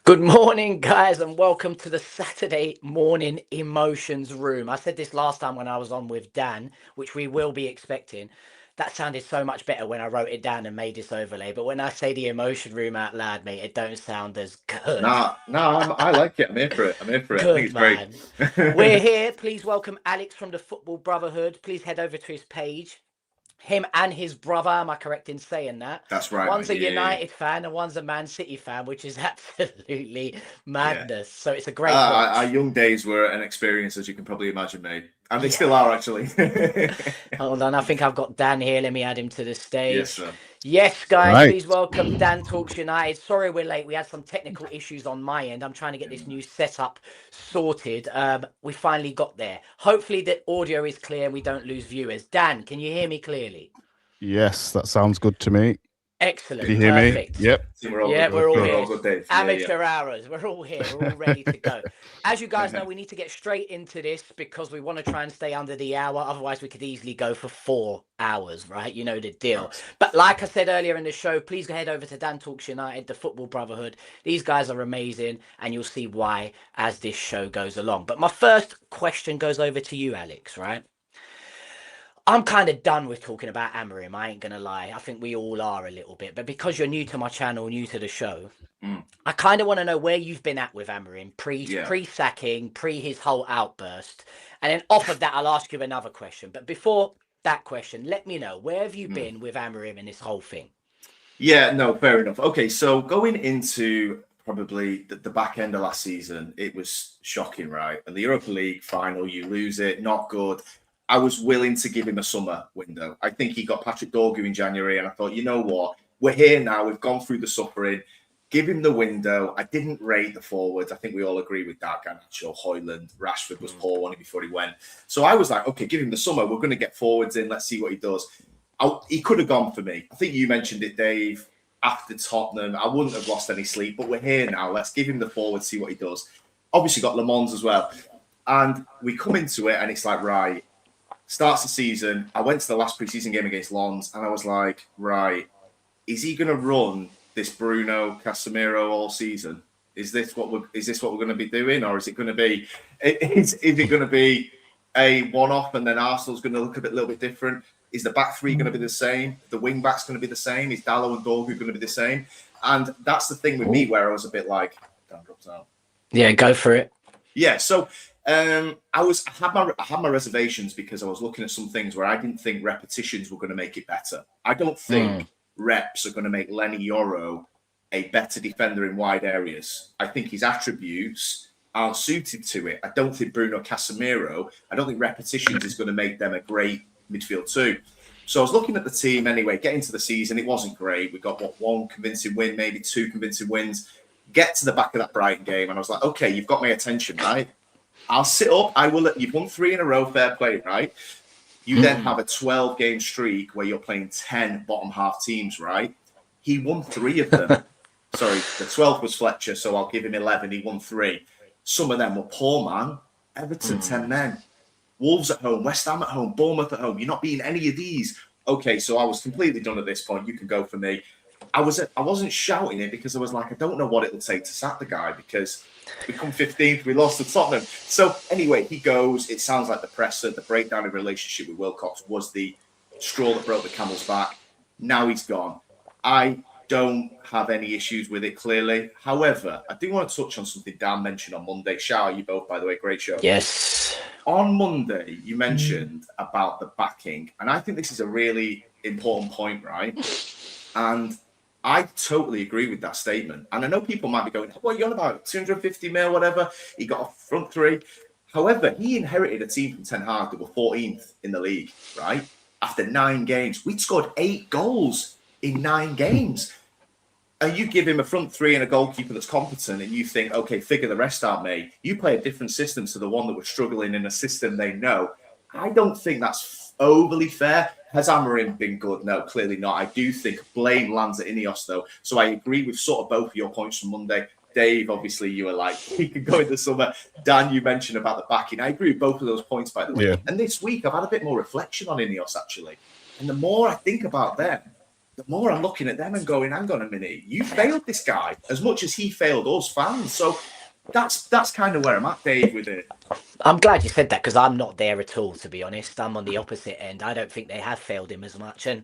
Good morning, guys, and welcome to the Saturday morning emotions room. I said this last time when I was on with Dan, which we will be expecting. That sounded so much better when I wrote it down and made this overlay. But when I say the emotion room out loud, mate, it don't sound as good. I like it. I'm here for it. I think Good, it's man. great. We're here. Please welcome Alex from the Football Brotherhood. Please head over to his page. Him and his brother, am I correct in saying that? That's right. One's a Yeah. United fan and one's a Man City fan, which is absolutely madness. So it's a great Our watch. young days were an experience, as you can probably imagine, mate. And they still are, actually. Hold on, I think I've got Dan here. Let me add him to the stage. Yes, sir. Yes, guys, Right. please welcome Dan Talks United. Sorry we're late. We had some technical issues on my end. I'm trying to get this new setup sorted. We finally got there. Hopefully the audio is clear and we don't lose viewers. Dan, can you hear me clearly? Yes, that sounds good to me. Excellent. Can you hear Perfect. me? Yep. We're all We're good, Dave. Amateur hours. We're all here. We're all ready to go. As you guys know, we need to get straight into this because we want to try and stay under the hour. Otherwise, we could easily go for 4 hours, right? You know the deal. But like I said earlier in the show, please go head over to Dan Talks United, the Football Brotherhood. These guys are amazing, and you'll see why as this show goes along. But my first question goes over to you, Alex, right? I'm kind of done with talking about Amorim. I ain't going to lie. I think we all are a little bit. But because you're new to my channel, new to the show, I kind of want to know where you've been at with Amorim pre-sacking, pre his whole outburst. And then off of that, I'll ask you another question. But before that question, let me know, where have you been with Amorim and this whole thing? Yeah, no, fair enough. Okay, so going into probably the back end of last season, it was shocking, right? And the Europa League final, you lose it, not good. I was willing to give him a summer window. I think he got Patrick Dorgu in January, and I thought, you know what? We're here now. We've gone through the suffering. Give him the window. I didn't rate the forwards. I think we all agree with that. Garnacho, Højlund, Rashford was poor one before he went. So I was like, okay, give him the summer. We're going to get forwards in. Let's see what he does. He could have gone for me. I think you mentioned it, Dave, after Tottenham. I wouldn't have lost any sleep, but we're here now. Let's give him the forward, see what he does. Obviously got Le Mans as well. And we come into it, and it's like, right, starts the season. I went to the last preseason game against Lens, and I was like, right, is he going to run this Bruno Casemiro all season? Is this what we're going to be doing, or is it going to be a one-off, and then Arsenal's going to look a little bit different? Is the back three going to be the same? The wing back's going to be the same? Is Dalot and Dorgu going to be the same? And that's the thing with me, where I was a bit like, Dan drops out. Yeah, go for it. Yeah, so. I had my reservations because I was looking at some things where I didn't think repetitions were going to make it better. I don't think reps are going to make Lenny Yoro a better defender in wide areas. I think his attributes aren't suited to it. I don't think Bruno Casemiro, I don't think repetitions is going to make them a great midfield too. So I was looking at the team anyway, getting to the season, it wasn't great. We got one convincing win, maybe 2 convincing wins. Get to the back of that Brighton game, and I was like, okay, you've got my attention, right? I'll sit up. I will. You've won 3 in a row, fair play, right? You then have a 12-game streak where you're playing 10 bottom half teams, right? He won 3 of them. Sorry, the 12th was Fletcher, so I'll give him 11. He won 3. Some of them were poor, man. Everton, 10 men. Wolves at home, West Ham at home, Bournemouth at home. You're not beating any of these. Okay, so I was completely done at this point. You can go for me. I wasn't shouting it because I was like, I don't know what it'll take to sack the guy because we come 15th, we lost to Tottenham. So anyway, he goes. It sounds like the presser, the breakdown in relationship with Wilcox was the straw that broke the camel's back. Now he's gone. I don't have any issues with it, clearly. However, I do want to touch on something Dan mentioned on Monday. Shout out you both, by the way. Great show. Yes. On Monday, you mentioned about the backing, and I think this is a really important point, right? And I totally agree with that statement. And I know people might be going, what are you on about? 250 mil, whatever. He got a front 3. However, he inherited a team from Ten Hag that were 14th in the league, right? After 9 games. We'd scored 8 goals in 9 games. And you give him a front 3 and a goalkeeper that's competent, and you think, okay, figure the rest out, mate. You play a different system to the one that was struggling in a system they know. I don't think that's overly fair. Has Amorim been good? No, clearly not. I do think blame lands at Ineos, though. So I agree with sort of both of your points from Monday. Dave, obviously, you were like, he could go in the summer. Dan, you mentioned about the backing. I agree with both of those points, by the way. Yeah. And this week, I've had a bit more reflection on Ineos, actually. And the more I think about them, the more I'm looking at them and going, hang on a minute, you failed this guy as much as he failed us fans. So that's kind of where I'm at, Dave, with it. I'm glad you said that because I'm not there at all, to be honest. I'm on the opposite end. I don't think they have failed him as much. And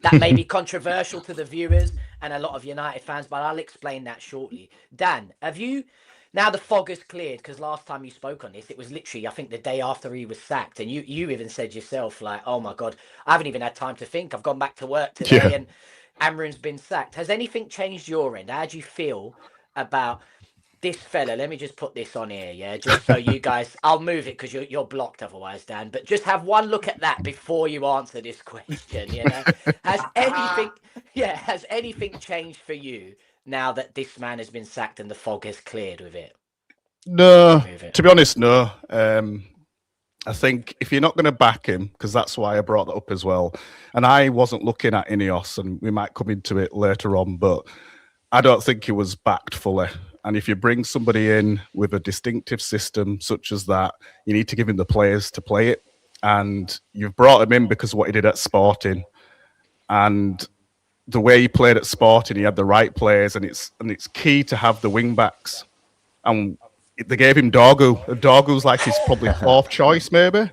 that may be controversial to the viewers and a lot of United fans, but I'll explain that shortly. Dan, have you... Now the fog has cleared, because last time you spoke on this, it was literally, I think, the day after he was sacked. And you even said yourself, like, oh, my God, I haven't even had time to think. I've gone back to work today and Amorim's been sacked. Has anything changed your end? How do you feel about this fella? Let me just put this on here, yeah? Just so you guys... I'll move it because you're blocked otherwise, Dan. But just have one look at that before you answer this question, you know? Has anything changed for you now that this man has been sacked and the fog has cleared with it? No, to be honest, no. I think if you're not going to back him, because that's why I brought that up as well, and I wasn't looking at Ineos, and we might come into it later on, but I don't think he was backed fully. And if you bring somebody in with a distinctive system such as that, you need to give him the players to play it. And you've brought him in because of what he did at Sporting. And the way he played at Sporting, he had the right players, and it's key to have the wing backs. And they gave him Dorgu. Dorgu's like his probably fourth choice, maybe.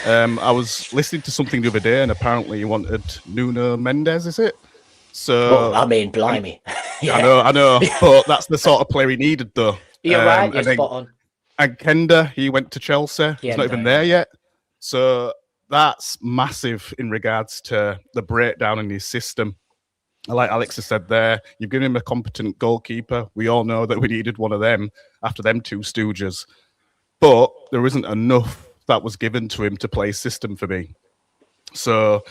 I was listening to something the other day, and apparently he wanted Nuno Mendes, is it? So well, I mean, blimey. Yeah. I know. But that's the sort of player he needed, though. You're right, you're spot on. And Kenda, he went to Chelsea. He's not even there yet. So that's massive in regards to the breakdown in his system. Like Alex has said there, you've given him a competent goalkeeper. We all know that we needed one of them after them two stooges. But there isn't enough that was given to him to play system for me. So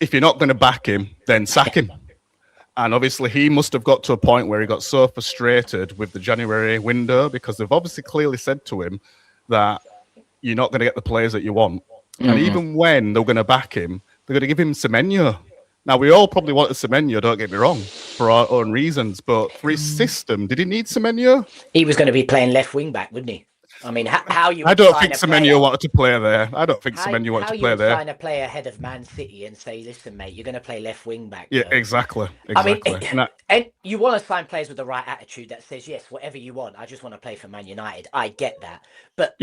if you're not going to back him, then sack him. And obviously he must have got to a point where he got so frustrated with the January window because they've obviously clearly said to him that you're not going to get the players that you want. Mm-hmm. And even when they're going to back him, they're going to give him Semenyo. Now, we all probably wanted Semenyo, don't get me wrong, for our own reasons. But for his system, did he need Semenyo? He was going to be playing left wing back, wouldn't he? I mean, how you? I don't think Semenyo wanted to play there. I don't think Semenyo wanted to play there. Sign a player ahead of Man City and say, "Listen, mate, you're going to play left wing back." Yeah, exactly. I mean, and you want to sign players with the right attitude that says, "Yes, whatever you want. I just want to play for Man United." I get that, but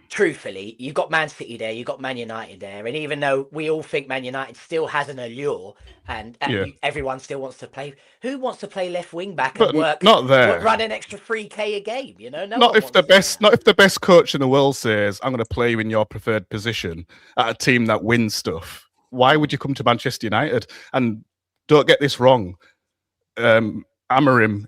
truthfully, you've got Man City there, you've got Man United there, and even though we all think Man United still has an allure, and everyone still wants to play, who wants to play left wing back and work? Not there. Run an extra 3K a game, you know? Not if the best coach in the world says, I'm going to play you in your preferred position at a team that wins stuff. Why would you come to Manchester United? And don't get this wrong. Amorim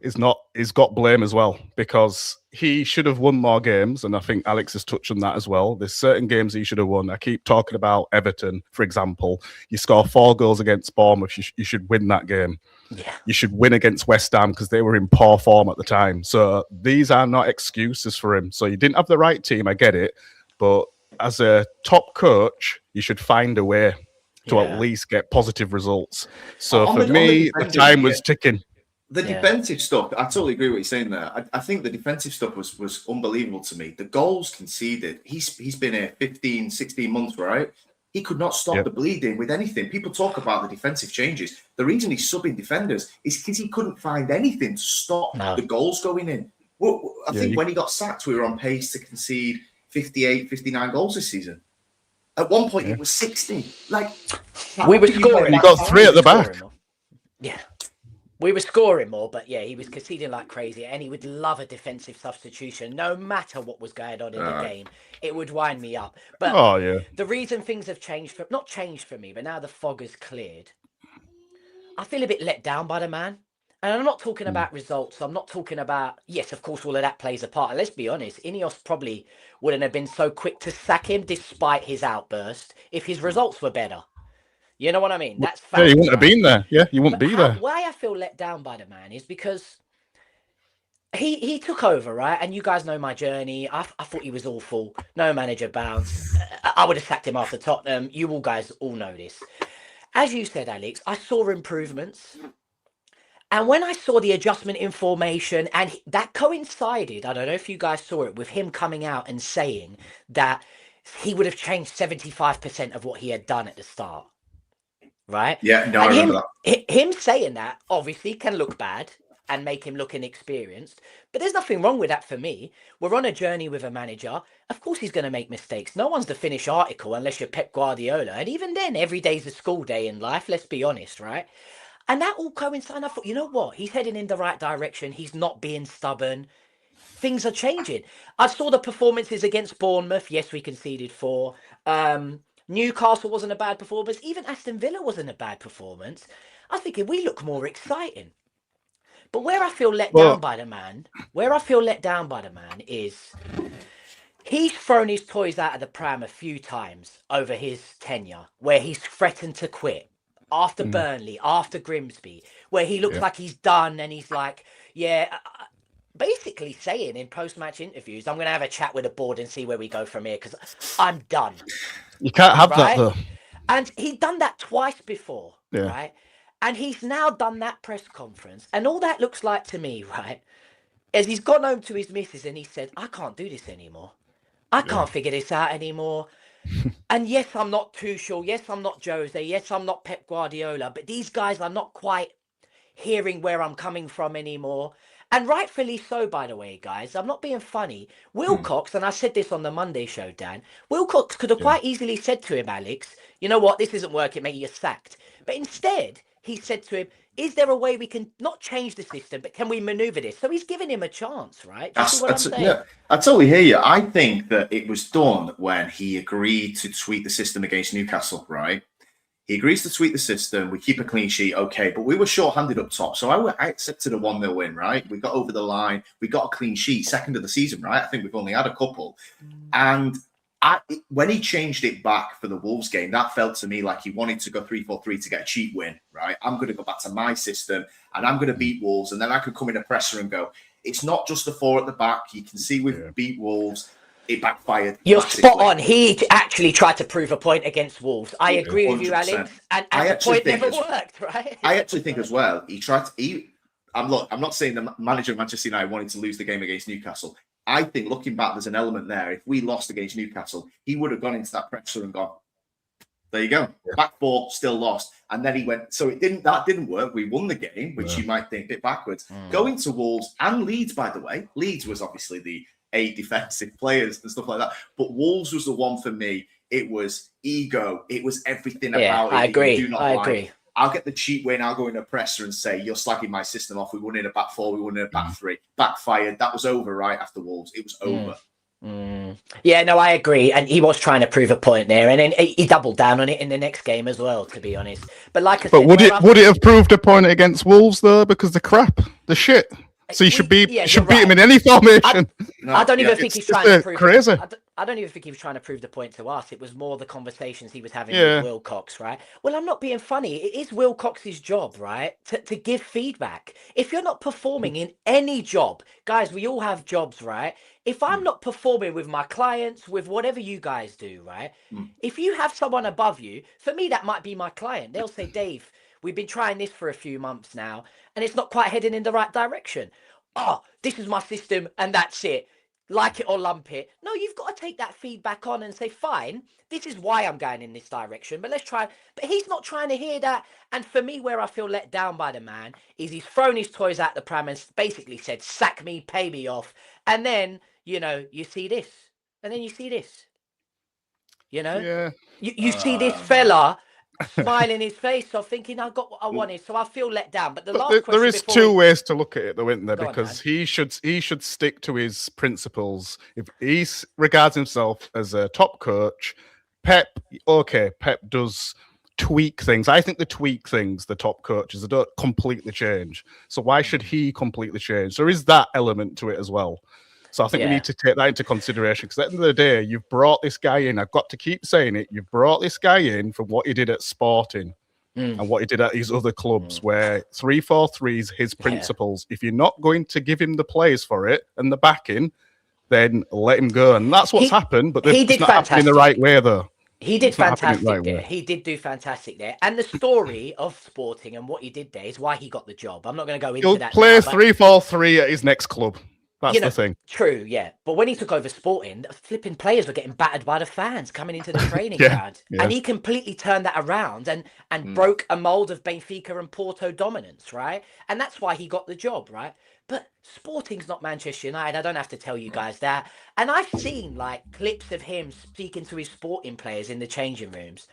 is got blame as well because he should have won more games. And I think Alex has touched on that as well. There's certain games he should have won. I keep talking about Everton, for example. You score 4 goals against Bournemouth, you should win that game. Yeah. You should win against West Ham because they were in poor form at the time. So these are not excuses for him. So you didn't have the right team, I get it. But as a top coach, you should find a way to at least get positive results. So for me, the time was ticking. The defensive stuff, I totally agree with what you're saying there. I think the defensive stuff was unbelievable to me. The goals conceded, he's been here 15, 16 months, right? He could not stop the bleeding with anything. People talk about the defensive changes. The reason he's subbing defenders is because he couldn't find anything to stop the goals going in. Well, I think when he got sacked, we were on pace to concede 58, 59 goals this season. At one point, it was 60. Like, we were scoring. He got 3 at the back. Yeah. We were scoring more, but he was conceding like crazy, and he would love a defensive substitution, no matter what was going on in the game. It would wind me up. But the reason things have changed, not changed for me, but now the fog has cleared, I feel a bit let down by the man. And I'm not talking about results. I'm not talking about, yes, of course, all of that plays a part. And let's be honest, Ineos probably wouldn't have been so quick to sack him despite his outburst if his results were better. You know what I mean? That's fact. Yeah, you wouldn't have been there. Yeah, you wouldn't be there. Why I feel let down by the man is because he took over, right? And you guys know my journey. I thought he was awful. No manager bounce. I would have sacked him after Tottenham. You all guys all know this. As you said, Alex, I saw improvements. And when I saw the adjustment in formation, and that coincided, I don't know if you guys saw it, with him coming out and saying that he would have changed 75% of what he had done at the start. right? Yeah, no, I remember that. Him saying that obviously can look bad and make him look inexperienced, but there's nothing wrong with that for me. We're on a journey with a manager. Of course he's going to make mistakes. No one's the finished article unless you're Pep Guardiola. And even then, every day's a school day in life, let's be honest, right? And that all coincided. I thought, you know what? He's heading in the right direction. He's not being stubborn. Things are changing. I saw the performances against Bournemouth. Yes, we conceded 4. Newcastle wasn't a bad performance. Even Aston Villa wasn't a bad performance. I was thinking we look more exciting. But where I feel let down by the man, is he's thrown his toys out of the pram a few times over his tenure, where he's threatened to quit after Burnley, after Grimsby, where he looks like he's done and he's like, basically saying in post-match interviews, I'm going to have a chat with the board and see where we go from here because I'm done. You can't have that though. And he'd done that twice before, right? And he's now done that press conference. And all that looks like to me, right, is he's gone home to his missus and he said, I can't do this anymore. I can't figure this out anymore. And yes, I'm not Tuchel. Yes, I'm not Jose. Yes, I'm not Pep Guardiola. But these guys are not quite hearing where I'm coming from anymore. And rightfully so, by the way, guys. I'm not being funny. Wilcox, and I said this on the Monday show, Dan, Wilcox could have quite easily said to him, Alex, you know what, this isn't working, mate, you're sacked. But instead, he said to him, is there a way we can not change the system, but can we maneuver this? So he's giving him a chance, right? Do you see what I'm saying? Yeah, I totally hear you. I think that it was done when he agreed to tweak the system against Newcastle, right? He agrees to tweak the system. We keep a clean sheet, okay, but we were short-handed up top. So I accepted a 1-0 win, right? We got over the line. We got a clean sheet, second of the season, right? I think we've only had a couple. And when he changed it back for the Wolves game, that felt to me like he wanted to go 3-4-3 to get a cheap win, right? I'm going to go back to my system and I'm going to beat Wolves. And then I could come in a presser and go, it's not just the 4 at the back. You can see we've beat Wolves. It backfired. You're spot on. He actually tried to prove a point against Wolves. I agree with you, Alex. And the point never worked, right? I actually think as well, he tried to... I'm not saying the manager of Manchester United wanted to lose the game against Newcastle. I think looking back, there's an element there. If we lost against Newcastle, he would have gone into that presser and gone, there you go. Back 4, still lost. And then he went, so that didn't work. We won the game, which you might think bit backwards. Going to Wolves and Leeds, by the way. Leeds was obviously the 8 defensive players and stuff like that. But Wolves was the one for me. It was ego. It was everything about it. I agree. I agree. I'll get the cheap win. I'll go in a presser and say, you're slagging my system off. We won in a back 4. We won in a back 3. Backfired. That was over right after Wolves. It was over. Yeah, no, I agree. And he was trying to prove a point there. And then he doubled down on it in the next game as well, to be honest. But like I said... But would it have proved a point against Wolves, though? Because the crap, the shit. So you should beat him in any formation. I don't even think he's trying to prove crazy. I don't even think he was trying to prove the point to us. It was more the conversations he was having with Wilcox, right? Well, I'm not being funny. It is Wilcox's job, right, to give feedback. If you're not performing in any job, guys, we all have jobs, right? If I'm not performing with my clients, with whatever you guys do, right? If you have someone above you, for me, that might be my client. They'll say, Dave, we've been trying this for a few months now, and it's not quite heading in the right direction. Oh, this is my system, and that's it. Like it or lump it. No, you've got to take that feedback on and say, fine, this is why I'm going in this direction, but let's try. But he's not trying to hear that. And for me, where I feel let down by the man is he's thrown his toys out the pram and basically said, sack me, pay me off. And then, you see this. And then you see this. You see this fella smiling his face off, thinking I got what I wanted, so I feel let down. But there is two ways to look at it, though, isn't there? Because he should stick to his principles. If he regards himself as a top coach, Pep does tweak things. I think the tweak things, the top coaches, they don't completely change. So why should he completely change? There is that element to it as well. So I think we need to take that into consideration, because at the end of the day, you've brought this guy in. I've got to keep saying it. You've brought this guy in from what he did at Sporting and what he did at his other clubs, where 3-4-3 is his principles. If you're not going to give him the players for it and the backing, then let him go. And that's what's happened, but it's not happening in the right way, though. He did fantastic there. He did do fantastic there. And the story of Sporting and what he did there is why he got the job. I'm not going to go into that. He'll play 3-4-3 at his next club. That's the thing. True, yeah. But when he took over Sporting, the flipping players were getting battered by the fans coming into the training ground. And he completely turned that around and broke a mold of Benfica and Porto dominance, right? And that's why he got the job, right? But Sporting's not Manchester United. I don't have to tell you guys that. And I've seen like clips of him speaking to his Sporting players in the changing rooms.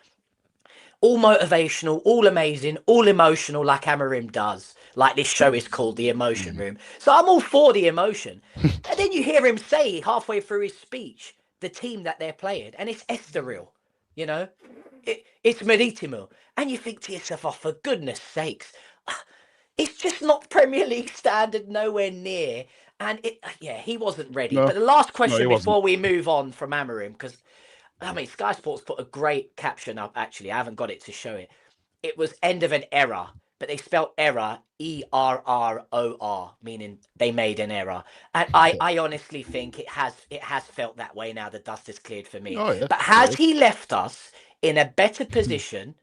All motivational, all amazing, all emotional like Amorim does. Like this show is called The Emotion Room. So I'm all for the emotion. And then you hear him say halfway through his speech, the team that they're playing. And it's Estoril, you know. It's Maritimo. And you think to yourself, oh, for goodness sakes. It's just not Premier League standard, nowhere near. And he wasn't ready. No. But the last question before we move on from Amorim, because I mean, Sky Sports put a great caption up, actually. I haven't got it to show it. It was end of an error, but they spelled error ERROR, meaning they made an error. And I honestly think it has felt that way now. The dust has cleared for me. Oh, yeah. But has he left us in a better position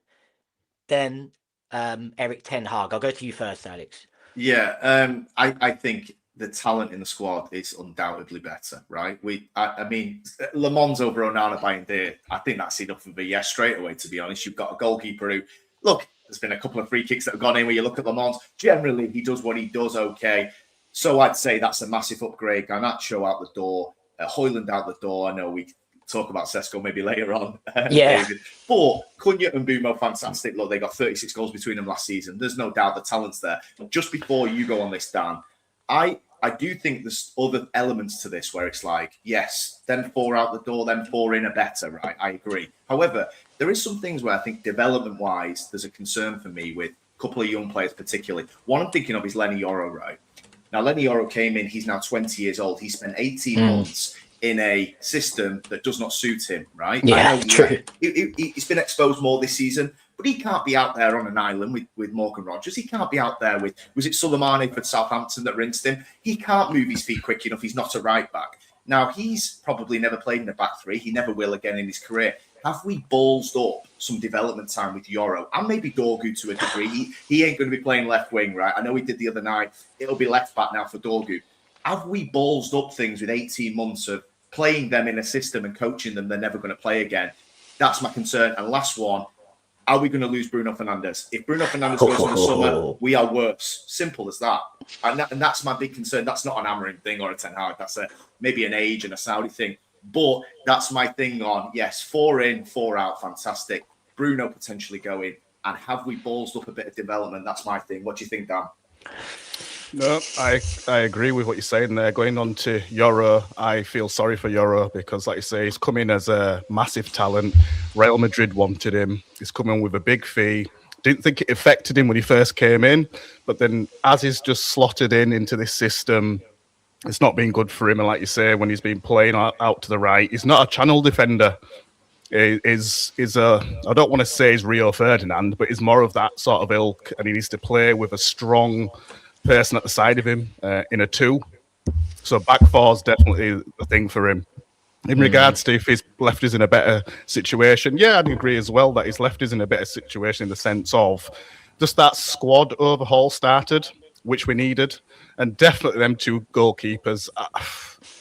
than Eric Ten Hag? I'll go to you first, Alex. Yeah, I think the talent in the squad is undoubtedly better, right? I mean, Le Mans over Onana by Indir, I think that's enough of a yes straight away, to be honest. You've got a goalkeeper who, look, there's been a couple of free kicks that have gone in where you look at Le Mans. Generally, he does what he does okay. So I'd say that's a massive upgrade. Garnacho out the door, Højlund out the door. I know we talk about Sesko maybe later on. David. But Cunha and Bumo, fantastic. Look, they got 36 goals between them last season. There's no doubt the talent's there. Just before you go on this, Dan, I do think there's other elements to this where it's like, yes, then 4 out the door, then 4 in are better, right? I agree. However, there is some things where I think development-wise, there's a concern for me with a couple of young players particularly. One I'm thinking of is Lenny Yoro, right? Now, Lenny Yoro came in, he's now 20 years old. He spent 18 months in a system that does not suit him, right? Yeah, true. He's been exposed more this season, but he can't be out there on an island with Morgan Rogers. He can't be out there with, was it Suleimani for Southampton that rinsed him? He can't move his feet quick enough. He's not a right back. Now, he's probably never played in a back three. He never will again in his career. Have we ballsed up some development time with Yoro? And maybe Dorgu to a degree. He ain't going to be playing left wing, right? I know he did the other night. It'll be left back now for Dorgu. Have we ballsed up things with 18 months of playing them in a system and coaching them they're never going to play again? That's my concern. And last one, are we going to lose Bruno Fernandes? If Bruno Fernandes goes in the summer, we are worse. Simple as that. And that's my big concern. That's not an Amorim thing or a Ten Hag. That's maybe an age and a Saudi thing. But that's my thing on, yes, 4 in, 4 out, fantastic. Bruno potentially going. And have we ballsed up a bit of development? That's my thing. What do you think, Dan? No, I agree with what you're saying there. Going on to Yoro, I feel sorry for Yoro because, like you say, he's come in as a massive talent. Real Madrid wanted him. He's come in with a big fee. Didn't think it affected him when he first came in, but then as he's just slotted into this system, it's not been good for him. And like you say, when he's been playing out to the right, he's not a channel defender. Is I don't want to say he's Rio Ferdinand, but he's more of that sort of ilk, and he needs to play with a strong person at the side of him in a 2. So back 4 is definitely a thing for him. In regards to if his left is in a better situation, yeah, I'd agree as well that his left is in a better situation in the sense of just that squad overhaul started, which we needed, and definitely them 2 goalkeepers.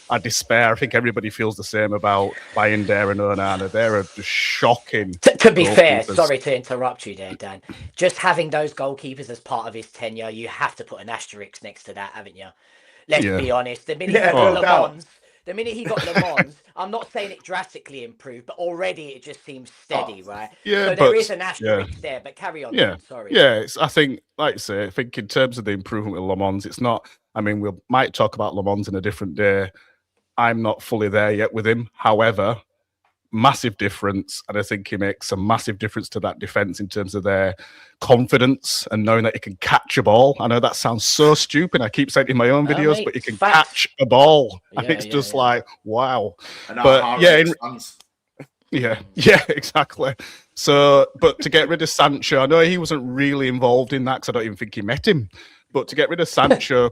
I despair. I think everybody feels the same about Bayindir and Onana. They're just shocking. To be fair, sorry to interrupt you there, Dan. Just having those goalkeepers as part of his tenure, you have to put an asterisk next to that, haven't you? Let's be honest. The minute he got Le Mans, I'm not saying it drastically improved, but already it just seems steady, right? Yeah, so there is an asterisk there, but carry on. Yeah, Dan, sorry. Yeah, I think, like I say, I think in terms of the improvement with Le Mans, it's not. I mean, we might talk about Le Mans in a different day. I'm not fully there yet with him. However, massive difference. And I think he makes a massive difference to that defence in terms of their confidence and knowing that he can catch a ball. I know that sounds so stupid. I keep saying it in my own videos, but he can catch a ball. And it's just like, wow. But yeah, exactly. So, but to get rid of Sancho, I know he wasn't really involved in that because I don't even think he met him. But to get rid of Sancho,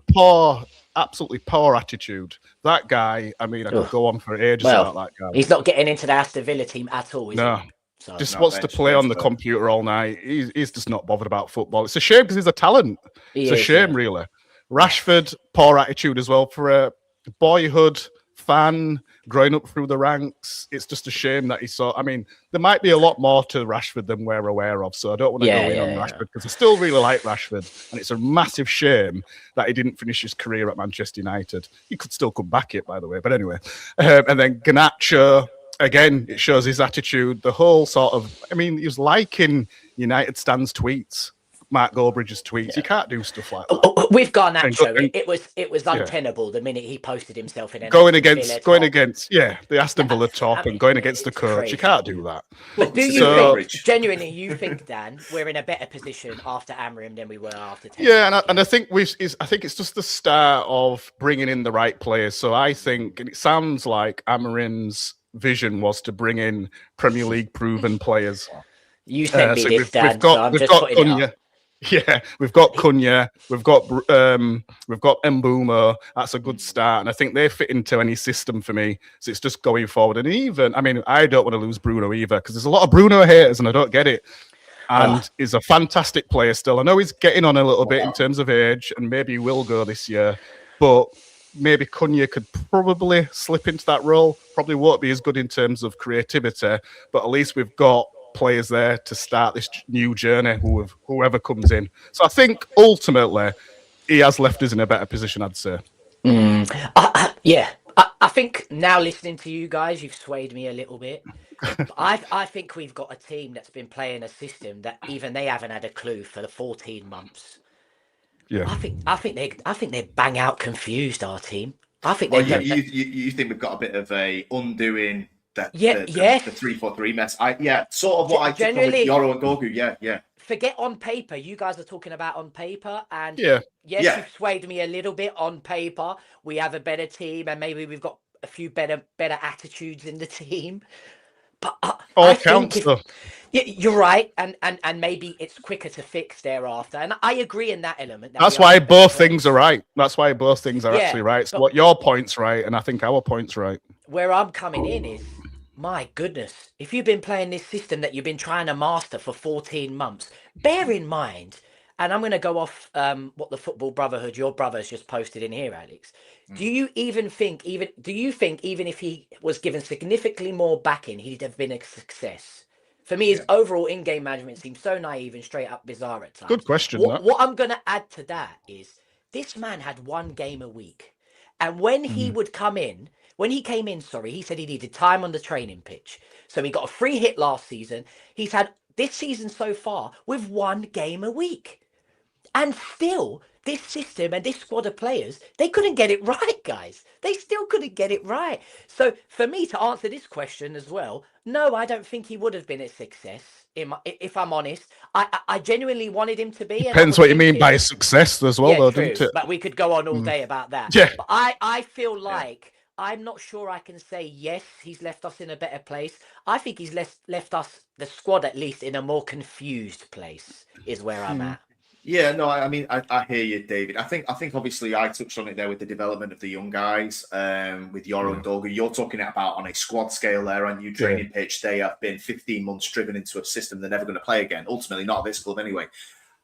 absolutely poor attitude. That guy, I mean, I could go on for ages about that guy. He's not getting into the Aston Villa team at all, is he? So, just wants to play on the computer all night. He's just not bothered about football. It's a shame because he's a talent. It's a shame, really. Rashford, poor attitude as well for boyhood fan growing up through the ranks. It's just a shame that he saw. I mean, there might be a lot more to Rashford than we're aware of, so I don't want to go in on Rashford because I still really like Rashford, and it's a massive shame that he didn't finish his career at Manchester United. He could still come back it, by the way, but anyway. And then Garnacho, again, it shows his attitude. The whole sort of, I mean, he was liking United Stand's tweets. Mark Goldbridge's tweets. You can't do stuff like that. With Garnacho, it was untenable the minute he posted himself in an going against the Aston Villa top and going against the coach. Crazy. You can't do that. But do you think, genuinely, you think, Dan, we're in a better position after Amorim than we were after Ten Hag? Yeah, and I think I think it's just the start of bringing in the right players. So I think, and it sounds like Amorim's vision was to bring in Premier League proven players. You sent me this, Dan, so I'm just putting it up. Yeah, we've got Cunha, we've got Mbeumo. That's a good start, and I think they fit into any system for me. So it's just going forward, and even, I mean, I don't want to lose Bruno either because there's a lot of Bruno haters, and I don't get it. And he's a fantastic player still. I know he's getting on a little bit in terms of age, and maybe he will go this year, but maybe Cunha could probably slip into that role. Probably won't be as good in terms of creativity, but at least we've got players there to start this new journey, whoever comes in. So I think ultimately he has left us in a better position, I'd say. I think now listening to you guys, you've swayed me a little bit. I think we've got a team that's been playing a system that even they haven't had a clue for the 14 months. Yeah, I think they're bang out confused, our team. I think you think we've got a bit of a undoing the 3-4-3 mess. Sort of what I took from with Yoro and Gorgu. Yeah. Forget on paper. You guys are talking about on paper, and you've swayed me a little bit on paper. We have a better team, and maybe we've got a few better attitudes in the team. But all counts, though. Yeah, you're right, and maybe it's quicker to fix thereafter. And I agree in that element. That's why both things are right. That's why both things are actually right. So what your point's right, and I think our point's right. Where I'm coming in is, my goodness, if you've been playing this system that you've been trying to master for 14 months, bear in mind, and I'm going to go off what the Football Brotherhood, your brother's just posted in here, Alex. Do you think even if he was given significantly more backing, he'd have been a success? For me, his overall in-game management seems so naive and straight up bizarre at times. Good question. What I'm going to add to that is this man had one game a week. And when he would come in, when he came in, he said he needed time on the training pitch. So he got a free hit last season. He's had this season so far with one game a week. And still, this system and this squad of players, they couldn't get it right, guys. They still couldn't get it right. So for me to answer this question as well, no, I don't think he would have been a success. If I'm honest, I genuinely wanted him to be. Depends what you mean by success as well, though, true, doesn't it? But we could go on all day about that. Yeah. But I feel like I'm not sure I can say yes, he's left us in a better place. I think he's left us, the squad at least, in a more confused place, is where I'm at. Yeah, no, I mean, I hear you, David. I think obviously I touched on it there with the development of the young guys, with Yoro and Dorgu. You're talking about on a squad scale there on new training pitch. They have been 15 months driven into a system they're never going to play again. Ultimately, not at this club anyway.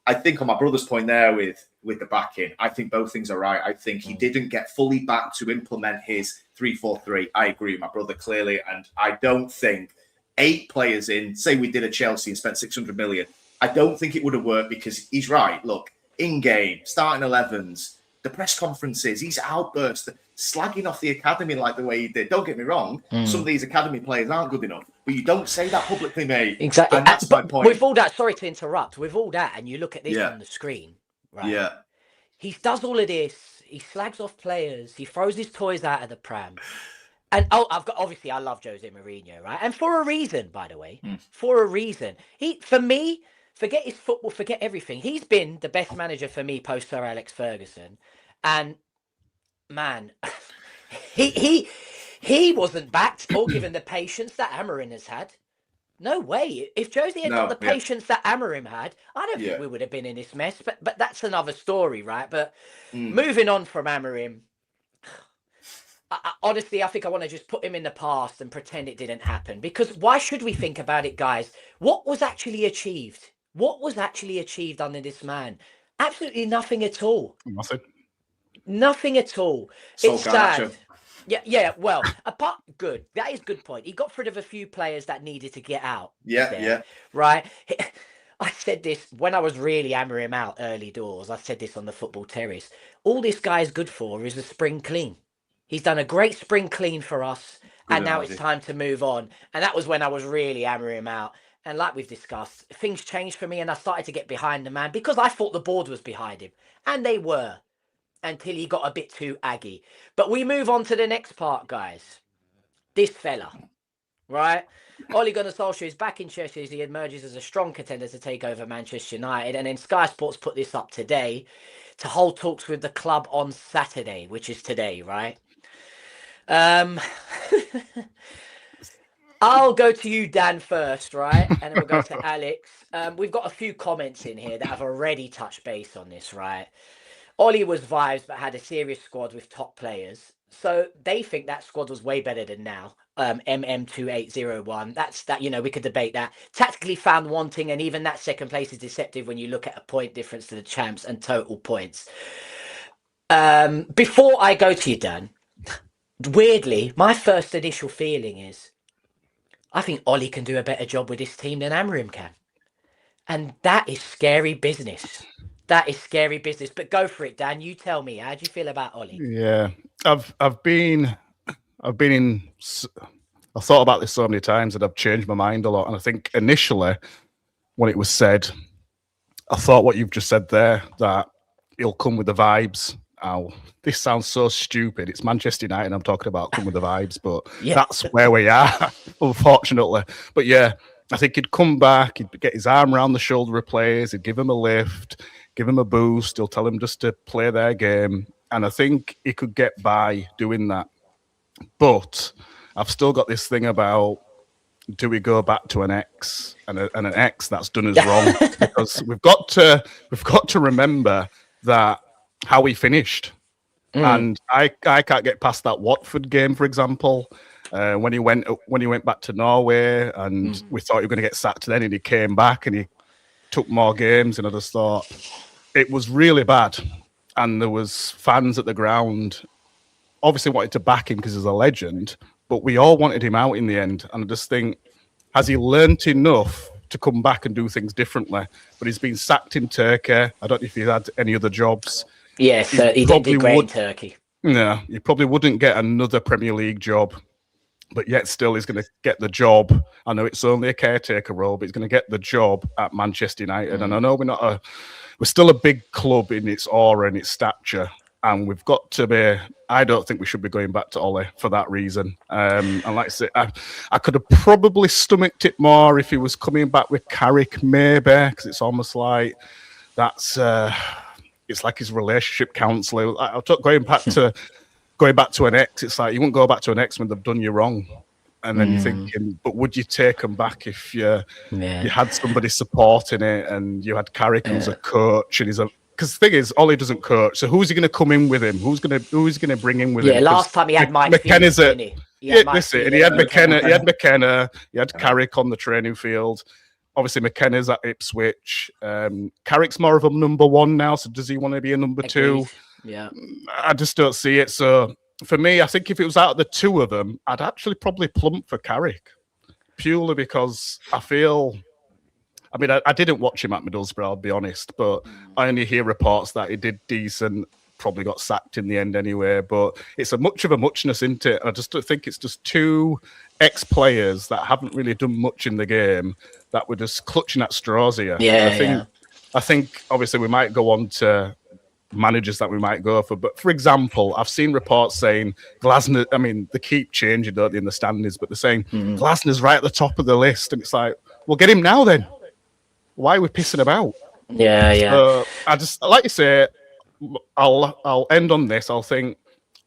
I think on my brother's point there with the backing, I think both things are right. I think he didn't get fully back to implement his 3-4-3. I agree with my brother clearly. And I don't think 8 players in, say we did a Chelsea and spent 600 million, I don't think it would have worked because he's right. Look, in-game, starting 11s, the press conferences, his outbursts, slagging off the academy like the way he did. Don't get me wrong. Some of these academy players aren't good enough, but you don't say that publicly, mate. Exactly. And that's my point. With all that, sorry to interrupt, with all that, and you look at this on the screen, right? Yeah. He does all of this. He slags off players. He throws his toys out of the pram. And I love Jose Mourinho, right? And for a reason, by the way. For a reason. For me, forget his football, forget everything. He's been the best manager for me post Sir Alex Ferguson. And man, he wasn't backed or given the patience that Amorim has had. No way. If Jose had got the patience that Amorim had, I don't think we would have been in this mess. But that's another story, right? But moving on from Amorim, honestly, I think I want to just put him in the past and pretend it didn't happen. Because why should we think about it, guys? What was actually achieved? What was actually achieved under this man? Absolutely nothing at all. Nothing. Nothing at all. It's sad. Yeah. Well, good. That is a good point. He got rid of a few players that needed to get out. Yeah. Right. I said this when I was really hammering him out early doors. I said this on the football terrace. All this guy is good for is a spring clean. He's done a great spring clean for us. And now it's time to move on. And that was when I was really hammering him out. And like we've discussed, things changed for me and I started to get behind the man because I thought the board was behind him. And they were. Until he got a bit too aggy. But we move on to the next part, guys. This fella, right? Ole Gunnar Solskjaer is back in Chelsea as he emerges as a strong contender to take over Manchester United. And then Sky Sports put this up today to hold talks with the club on Saturday, which is today, right? I'll go to you, Dan, first, right? And then we'll go to Alex. We've got a few comments in here that have already touched base on this, right? Ole was vibes, but had a serious squad with top players. So they think that squad was way better than now. MM2801. That's that, we could debate that. Tactically found wanting, and even that second place is deceptive when you look at a point difference to the champs and total points. Before I go to you, Dan, weirdly, my first initial feeling is I think Ole can do a better job with this team than Amorim can. And that is scary business. That is scary business, but go for it, Dan. You tell me, how do you feel about Ole? Yeah, I've thought about this so many times that I've changed my mind a lot. And I think initially, when it was said, I thought what you've just said there, that he'll come with the vibes. Oh, this sounds so stupid. It's Manchester United I'm talking about, come with the vibes, but that's where we are, unfortunately. But yeah, I think he'd come back, he'd get his arm around the shoulder of players, he'd give him a lift, give him a boost, he'll tell him just to play their game. And I think he could get by doing that. But I've still got this thing about, do we go back to an X and an X that's done us wrong? Because we've got to remember that how he finished. And I can't get past that Watford game, for example. When he went back to Norway and we thought he was going to get sacked then, and he came back and he took more games, and I just thought it was really bad. And there was fans at the ground obviously wanted to back him because he's a legend, but we all wanted him out in the end. And I just think, has he learnt enough to come back and do things differently? But he's been sacked in Turkey. I don't know if he had any other jobs. Yes, he did great in Turkey. No, he probably wouldn't get another Premier League job. But yet still he's going to get the job. I know it's only a caretaker role, but he's going to get the job at Manchester United. And I know we're still a big club in its aura and its stature. And we've got to be, I don't think we should be going back to Ole for that reason. And like I said, I could have probably stomached it more if he was coming back with Carrick, maybe, because it's almost like that's, it's like his relationship counselor. Going back to an ex, it's like you wouldn't go back to an ex when they've done you wrong. And then you're thinking, but would you take them back if you had somebody supporting it and you had Carrick who's a coach and because the thing is, Ole doesn't coach, so who's he going to come in with him? Who's going to bring in with him? Yeah, last time he had Mike McKenna's Phoenix, he had McKenna, he had Carrick on the training field. Obviously, McKenna's at Ipswich. Carrick's more of a number one now, so does he want to be a number two? Yeah, I just don't see it. So for me, I think if it was out of the two of them, I'd actually probably plump for Carrick, purely because I feel. I mean, I didn't watch him at Middlesbrough, I'll be honest, but I only hear reports that he did decent, probably got sacked in the end anyway, but it's a much of a muchness, isn't it? I just don't think it's just two ex-players that haven't really done much in the game that were just clutching at straws here. I think obviously we might go on to managers that we might go for, but for example, I've seen reports saying Glasner, I mean, they keep changing, don't they, in the standings, but they're saying Glasner's right at the top of the list, and it's like, well, get him now then. Why are we pissing about? Yeah. I just, like you say, I'll end on this. I'll think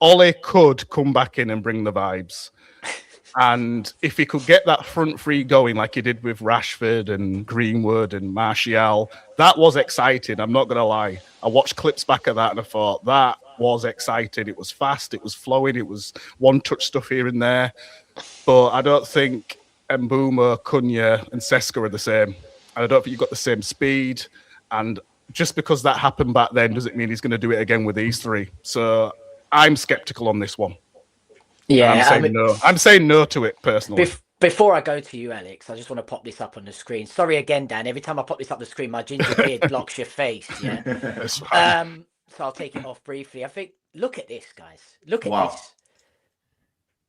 Ole could come back in and bring the vibes. And if he could get that front three going like he did with Rashford and Greenwood and Martial, that was exciting. I'm not going to lie. I watched clips back of that and I thought that was exciting. It was fast. It was flowing. It was one-touch stuff here and there. But I don't think Mbeumo, Cunha and Sesko are the same. I don't think you've got the same speed. And just because that happened back then doesn't mean he's going to do it again with these three. So I'm skeptical on this one. Yeah, I'm saying no to it personally. Before I go to you, Alex, I just want to pop this up on the screen. Sorry again, Dan. Every time I pop this up the screen, my ginger beard blocks your face. Yeah. So I'll take it off briefly. I think, look at this, guys. Look at this.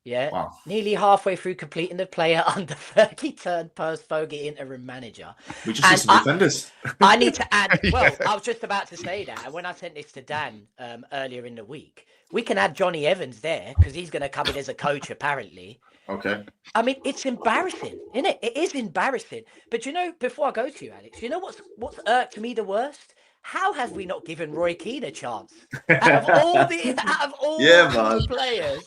Yeah. Wow. Nearly halfway through completing the player under 30 turn post bogey interim manager. We just need some defenders. I need to add, well, I was just about to say that. And when I sent this to Dan earlier in the week, we can add Johnny Evans there because he's going to come in as a coach, apparently. Okay. I mean, it's embarrassing, isn't it? It is embarrassing. But before I go to you, Alex, you know what's irked me the worst? How have we not given Roy Keane a chance? Out of all the players,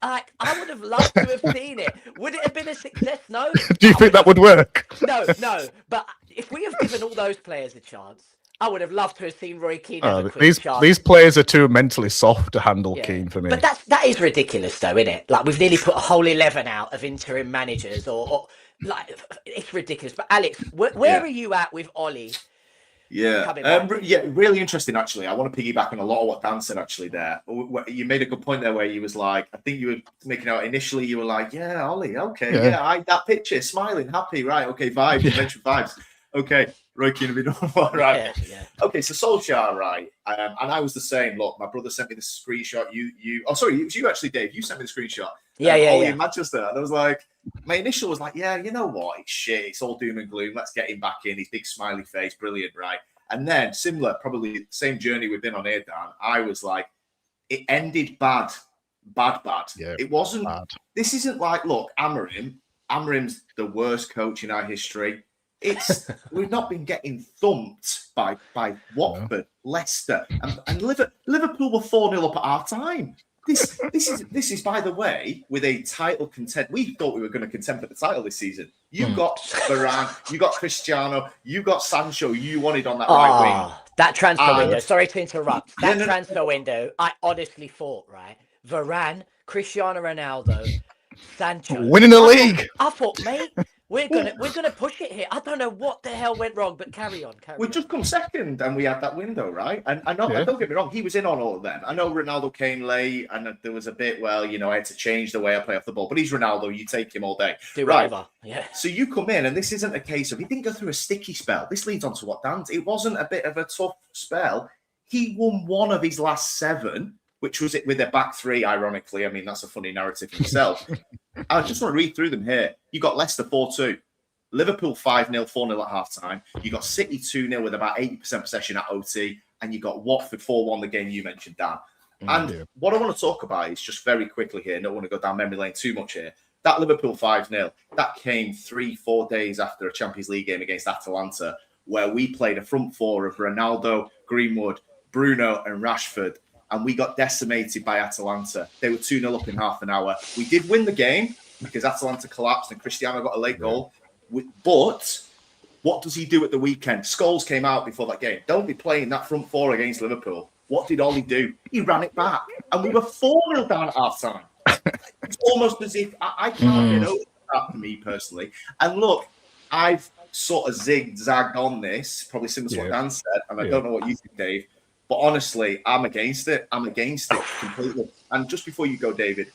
I would have loved to have seen it. Would it have been a success? No. Do you think that would work? No. But if we have given all those players a chance, I would have loved to have seen Roy Keane have a quick chance. These players are too mentally soft to handle Keane for me. But that is ridiculous, though, isn't it? Like, we've nearly put a whole 11 out of interim managers, or like, it's ridiculous. But Alex, where are you at with Ollie? Yeah, really interesting, actually. I want to piggyback on a lot of what Dan said, actually, there. You made a good point there where you was like, I think you were making out initially, you were like, yeah, Ollie, okay, that picture, smiling, happy, right, okay, vibes, you mentioned vibes. Okay, Roy Keane will be done, right? Yeah. Okay, so Solskjaer, right? And I was the same. Look, my brother sent me the screenshot. It was you actually, Dave. You sent me the screenshot. Ollie in Manchester, and I was like, my initial was like, yeah, you know what? It's shit. It's all doom and gloom. Let's get him back in. His big smiley face, brilliant, right? And then similar, probably the same journey we've been on here, Dan. I was like, it ended bad. Yeah, it wasn't. Bad. This isn't like, look, Amorim's the worst coach in our history. We've not been getting thumped by Watford, Leicester, and Liverpool were 4-0 up at half time. This is by the way, with a title contend. We thought we were going to contend for the title this season. You got Varane, you got Cristiano, you got Sancho. You wanted on that right wing. That transfer window. Sorry to interrupt. That transfer window. I honestly thought, right, Varane, Cristiano Ronaldo, Sancho winning the league. I thought, mate, we're gonna push it here. I don't know what the hell went wrong, but carry on. We just come second, and we had that window, right? And I know, don't get me wrong, he was in on all of them. I know Ronaldo came late, and there was a bit, I had to change the way I play off the ball. But he's Ronaldo, you take him all day, do whatever. Yeah. So you come in, and this isn't a case of he didn't go through a sticky spell. This leads on to what Dan's. It wasn't a bit of a tough spell. He won one of his last 7. Which was it with their back 3, ironically. I mean, that's a funny narrative in itself. I just want to read through them here. You got Leicester 4-2, Liverpool 5-0, 4-0 at half-time. You got City 2-0 with about 80% possession at OT. And you got Watford 4-1, the game you mentioned, Dan. What I want to talk about is just very quickly here, I don't want to go down memory lane too much here. That Liverpool 5-0, that came 3-4 days after a Champions League game against Atalanta, where we played a front 4 of Ronaldo, Greenwood, Bruno and Rashford. And we got decimated by Atalanta. They were 2-0 up in half an hour. We did win the game because Atalanta collapsed and Cristiano got a late goal. But what does he do at the weekend? Scholes came out before that game. Don't be playing that front 4 against Liverpool. What did Ollie do? He ran it back. And we were 4-0 down at half time. It's almost as if I can't get over that for me personally. And look, I've sort of zigzagged on this, probably similar to what Dan said. And I don't know what you think, Dave. But honestly, I'm against it. I'm against it completely. And just before you go, David,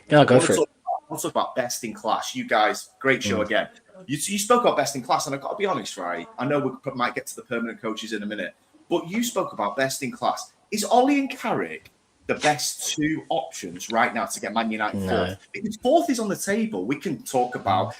go for it. I want to talk about best in class. You guys, great show again. You spoke about best in class, and I've got to be honest, right? I know we might get to the permanent coaches in a minute, but you spoke about best in class. Is Ollie and Carrick the best 2 options right now to get Man United 4th? Because 4th is on the table. We can talk about,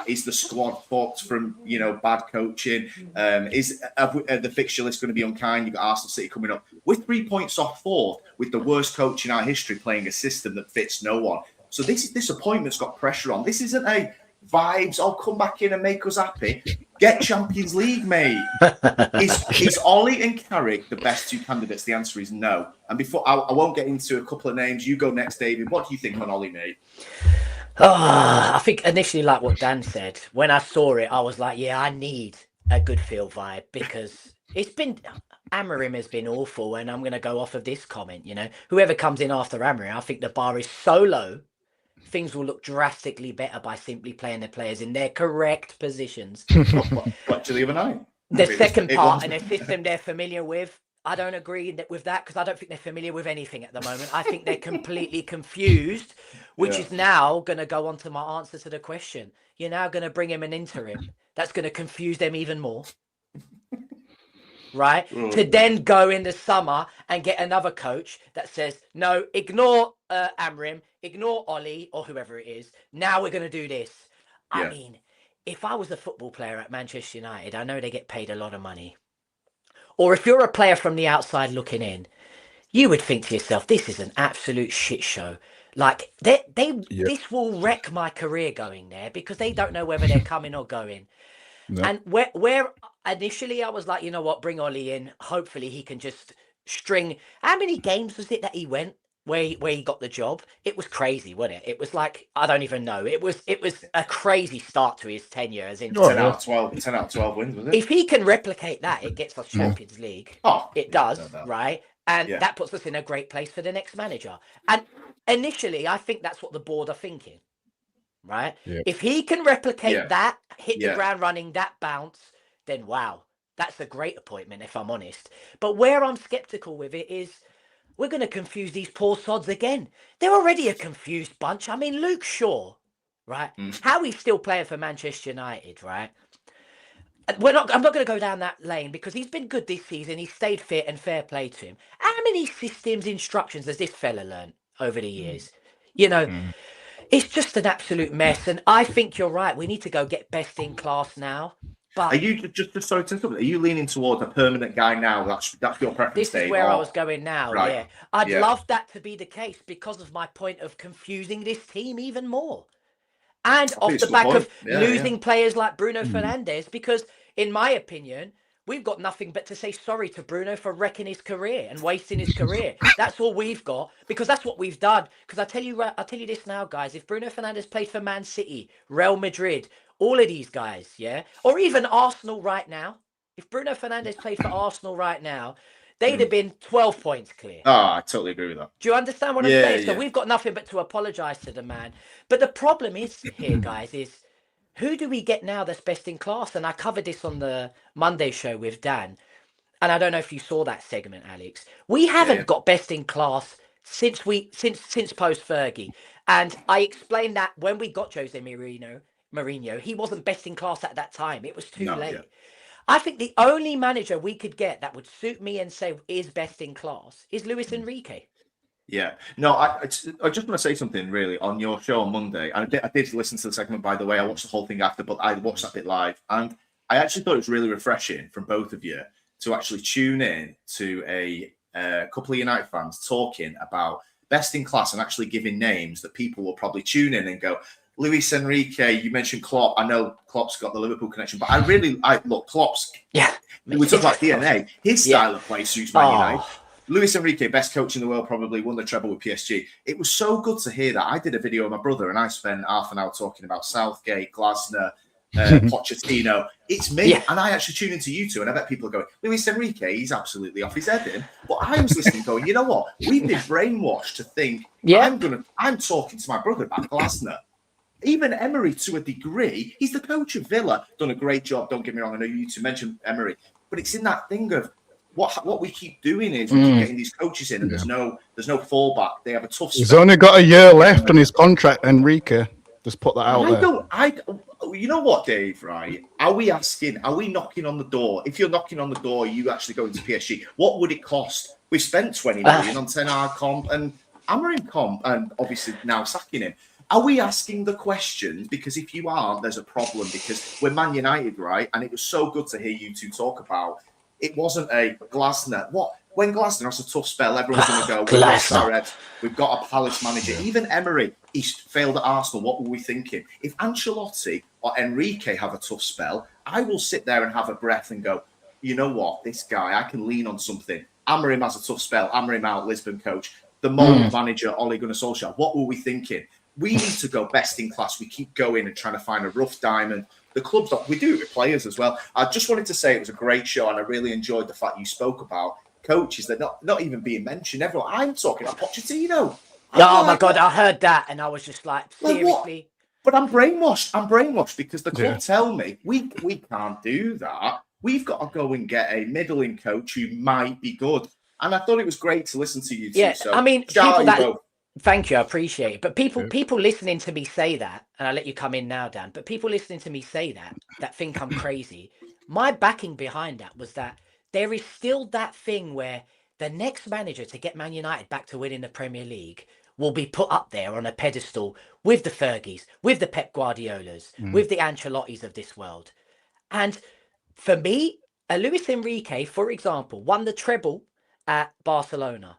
is the squad fucked from, bad coaching? Is the fixture list going to be unkind? You've got Arsenal City coming up. We're 3 points off 4th with the worst coach in our history playing a system that fits no one. So this appointment's got pressure on. This isn't a vibes, I'll come back in and make us happy. Get Champions League, mate. Is Ollie and Carrick the best 2 candidates? The answer is no. And before I won't get into a couple of names. You go next, David. What do you think on Ollie, mate? I think initially, like what Dan said, when I saw it, I was like, yeah, I need a good feel vibe because Amorim has been awful. And I'm going to go off of this comment, whoever comes in after Amorim, I think the bar is so low. Things will look drastically better by simply playing the players in their correct positions. What, to the other night? The second part and a system they're familiar with, I don't agree with that because I don't think they're familiar with anything at the moment. I think they're completely confused, which is now going to go on to my answer to the question. You're now going to bring him an interim. That's going to confuse them even more. Right? To then go in the summer and get another coach that says, no, ignore Amorim, ignore Ole or whoever it is. Now we're going to do this. I mean, if I was a football player at Manchester United, I know they get paid a lot of money. Or if you're a player from the outside looking in, you would think to yourself, this is an absolute shit show. Like, this will wreck my career going there because they don't know whether they're coming or going. No. And where initially I was like, you know what, bring Ole in. Hopefully he can just string. How many games was it that he went where he got the job? It was crazy, wasn't it? It was like, I don't even know. It was a crazy start to his tenure as in 10 out of 12 wins, was it? If he can replicate that, it gets us Champions League. Oh, it does, right? And that puts us in a great place for the next manager. And initially, I think that's what the board are thinking, right? Yep. If he can replicate that, hit the ground running, that bounce, then wow, that's a great appointment, if I'm honest. But where I'm skeptical with it is we're going to confuse these poor sods again. They're already a confused bunch. I mean, Luke Shaw, right? How he's still playing for Manchester United, right? I'm not going to go down that lane because he's been good this season. He's stayed fit and fair play to him. How many systems, instructions has this fella learned over the years? You know, it's just an absolute mess. And I think you're right. We need to go get best in class now. But are you just sorry to interrupt? Are you leaning towards a permanent guy now? That's your preference. This is where I was going now. Right. Yeah, I'd love that to be the case because of my point of confusing this team even more. And off the back of losing players like Bruno Fernandes, because in my opinion, we've got nothing but to say sorry to Bruno for wrecking his career and wasting his career. That's all we've got because that's what we've done. Because I'll tell you this now, guys. If Bruno Fernandes played for Man City, Real Madrid, all of these guys, or even Arsenal right now, if Bruno Fernandes played for Arsenal right now, they'd have been 12 points clear. Oh, I totally agree with that. Do you understand what I'm saying? So we've got nothing but to apologise to the man. But the problem is here, guys, is who do we get now that's best in class? And I covered this on the Monday show with Dan. And I don't know if you saw that segment, Alex. We haven't got best in class since post Fergie. And I explained that when we got Jose Mourinho, he wasn't best in class at that time. It was too late. Yeah. I think the only manager we could get that would suit me and say is best in class is Luis Enrique. Yeah. No, I just want to say something really on your show on Monday. And I did listen to the segment, by the way. I watched the whole thing after, but I watched that bit live. And I actually thought it was really refreshing from both of you to actually tune in to a couple of United fans talking about best in class and actually giving names that people will probably tune in and go, Luis Enrique, you mentioned Klopp. I know Klopp's got the Liverpool connection, but I look, Klopp's. Yeah. We talk about DNA. His style of play suits Man United. Luis Enrique, best coach in the world, probably won the treble with PSG. It was so good to hear that. I did a video with my brother and I spent half an hour talking about Southgate, Glasner, Pochettino. It's me. Yeah. And I actually tune into you two and I bet people are going, Luis Enrique, he's absolutely off his head in. But I was listening going, you know what? We've been brainwashed to think, I'm talking to my brother about Glasner. Even Emery, to a degree, he's the coach of Villa. Done a great job. Don't get me wrong. I know you two mentioned Emery, but it's in that thing of what we keep doing is we keep getting these coaches in, and there's no fallback. They have a tough. He's only got a year left on his contract. Enrique, just put that out there. You know what, Dave? Right? Are we knocking on the door? If you're knocking on the door, you actually go into PSG. What would it cost? We've spent 20 million on Ten Hag comp and Amorim comp, and obviously now sacking him. Are we asking the questions? Because if you aren't, there's a problem. Because we're Man United, right? And it was so good to hear you two talk about. It wasn't a Glasner. When Glasner has a tough spell, everyone's going to go, we've got a Palace manager. Even Emery, he's failed at Arsenal. What were we thinking? If Ancelotti or Enrique have a tough spell, I will sit there and have a breath and go, you know what? This guy, I can lean on something. Amorim has a tough spell. Amorim out, Lisbon coach. The mold manager, Ole Gunnar Solskjaer. What were we thinking? We need to go best in class. We keep going and trying to find a rough diamond. The club's we do it with players as well. I just wanted to say it was a great show, and I really enjoyed the fact you spoke about coaches that not even being mentioned. Everyone, I'm talking about Pochettino. My God, I heard that, and I was just like, seriously. But I'm brainwashed. I'm brainwashed because the club tell me we can't do that. we've got to go and get a middling coach who might be good. And I thought it was great to listen to you two. Yeah, So I mean, thank you, I appreciate it. But people listening to me say that, and I'll let you come in now, Dan, but people listening to me say that think I'm crazy. My backing behind that was that there is still that thing where the next manager to get Man United back to winning the Premier League will be put up there on a pedestal with the Fergies, with the Pep Guardiolas, with the Ancelottis of this world. And for me, Luis Enrique, for example, won the treble at Barcelona.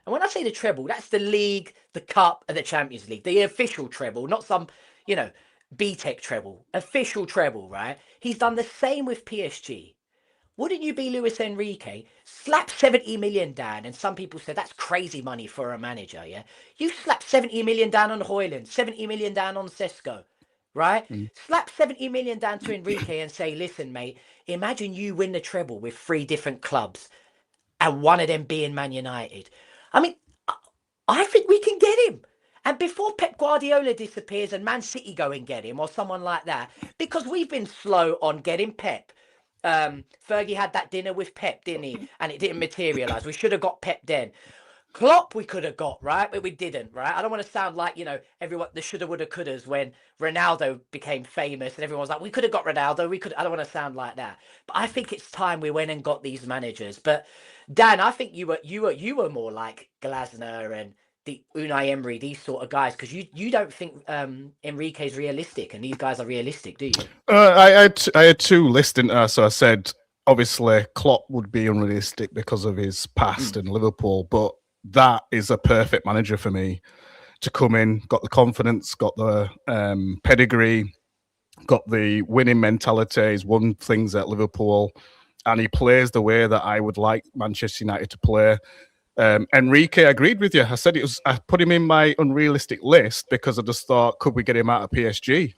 And when I say the treble, that's the league, the cup, and the Champions League, the official treble, not some, B-Tech treble, official treble, right? He's done the same with PSG. Wouldn't you be Luis Enrique? Slap 70 million down, and some people said that's crazy money for a manager, yeah? You slap 70 million down on Højlund, 70 million down on Sesko, right? Slap 70 million down to Enrique and say, listen, mate, imagine you win the treble with 3 different clubs and one of them being Man United. I mean, I think we can get him. And before Pep Guardiola disappears and Man City go and get him or someone like that, because we've been slow on getting Pep. Fergie had that dinner with Pep, didn't he? And it didn't materialise. We should have got Pep then. Klopp we could have got, right? But we didn't, right? I don't want to sound like, everyone, the shoulda, woulda, couldas when Ronaldo became famous and everyone was like, we could have got Ronaldo. I don't want to sound like that. But I think it's time we went and got these managers. But Dan, I think you were more like Glasner and the Unai Emery, these sort of guys, because you don't think Enrique's realistic and these guys are realistic, do you? I had 2 listed, so I said obviously Klopp would be unrealistic because of his past in Liverpool, but that is a perfect manager for me to come in, got the confidence, got the pedigree, got the winning mentality. He's won things at Liverpool, and he plays the way that I would like Manchester United to play. Enrique, I agreed with you. I put him in my unrealistic list because I just thought, could we get him out of PSG?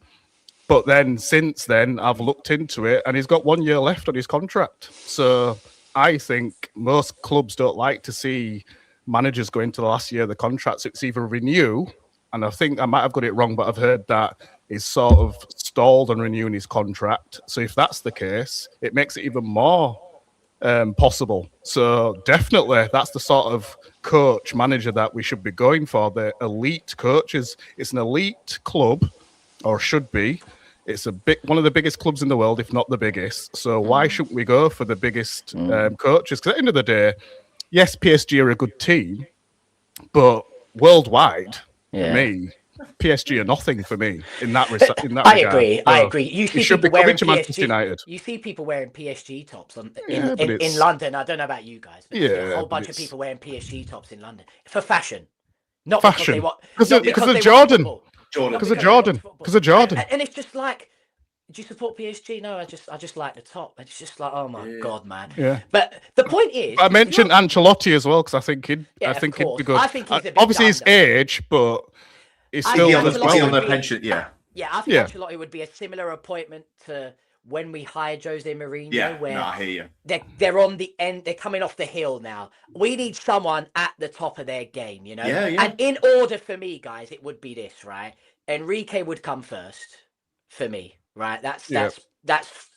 But then since then, I've looked into it and he's got 1 year left on his contract. So I think most clubs don't like to see managers go into the last year of the contract. So it's either renew, and I think I might have got it wrong, but I've heard that he's sort of stalled on renewing his contract. So if that's the case, it makes it even more possible. So definitely that's the sort of coach manager that we should be going for, the elite coaches. It's an elite club, or should be. It's one of the biggest clubs in the world, if not the biggest. So why shouldn't we go for the biggest coaches? Because at the end of the day, yes, PSG are a good team, but worldwide, for me, PSG are nothing for me in that regard. I agree. You see people wearing Manchester United. You see people wearing PSG tops in London. I don't know about you guys, but a whole bunch of people wearing PSG tops in London for fashion, not fashion. Because of Jordan. Because of Jordan. And it's just like, do you support PSG? No, I just like the top. It's just like, oh my God, man. Yeah. But the point is, I mentioned Ancelotti as well because I think he'd be good. I think he's a bit obviously his age, but he's still on the pension. Yeah, I think Ancelotti would be a similar appointment to when we hired Jose Mourinho. Yeah, where I hear you. They're on the end. They're coming off the hill now. We need someone at the top of their game, Yeah. And in order for me, guys, it would be this, right? Enrique would come first for me. Right, that's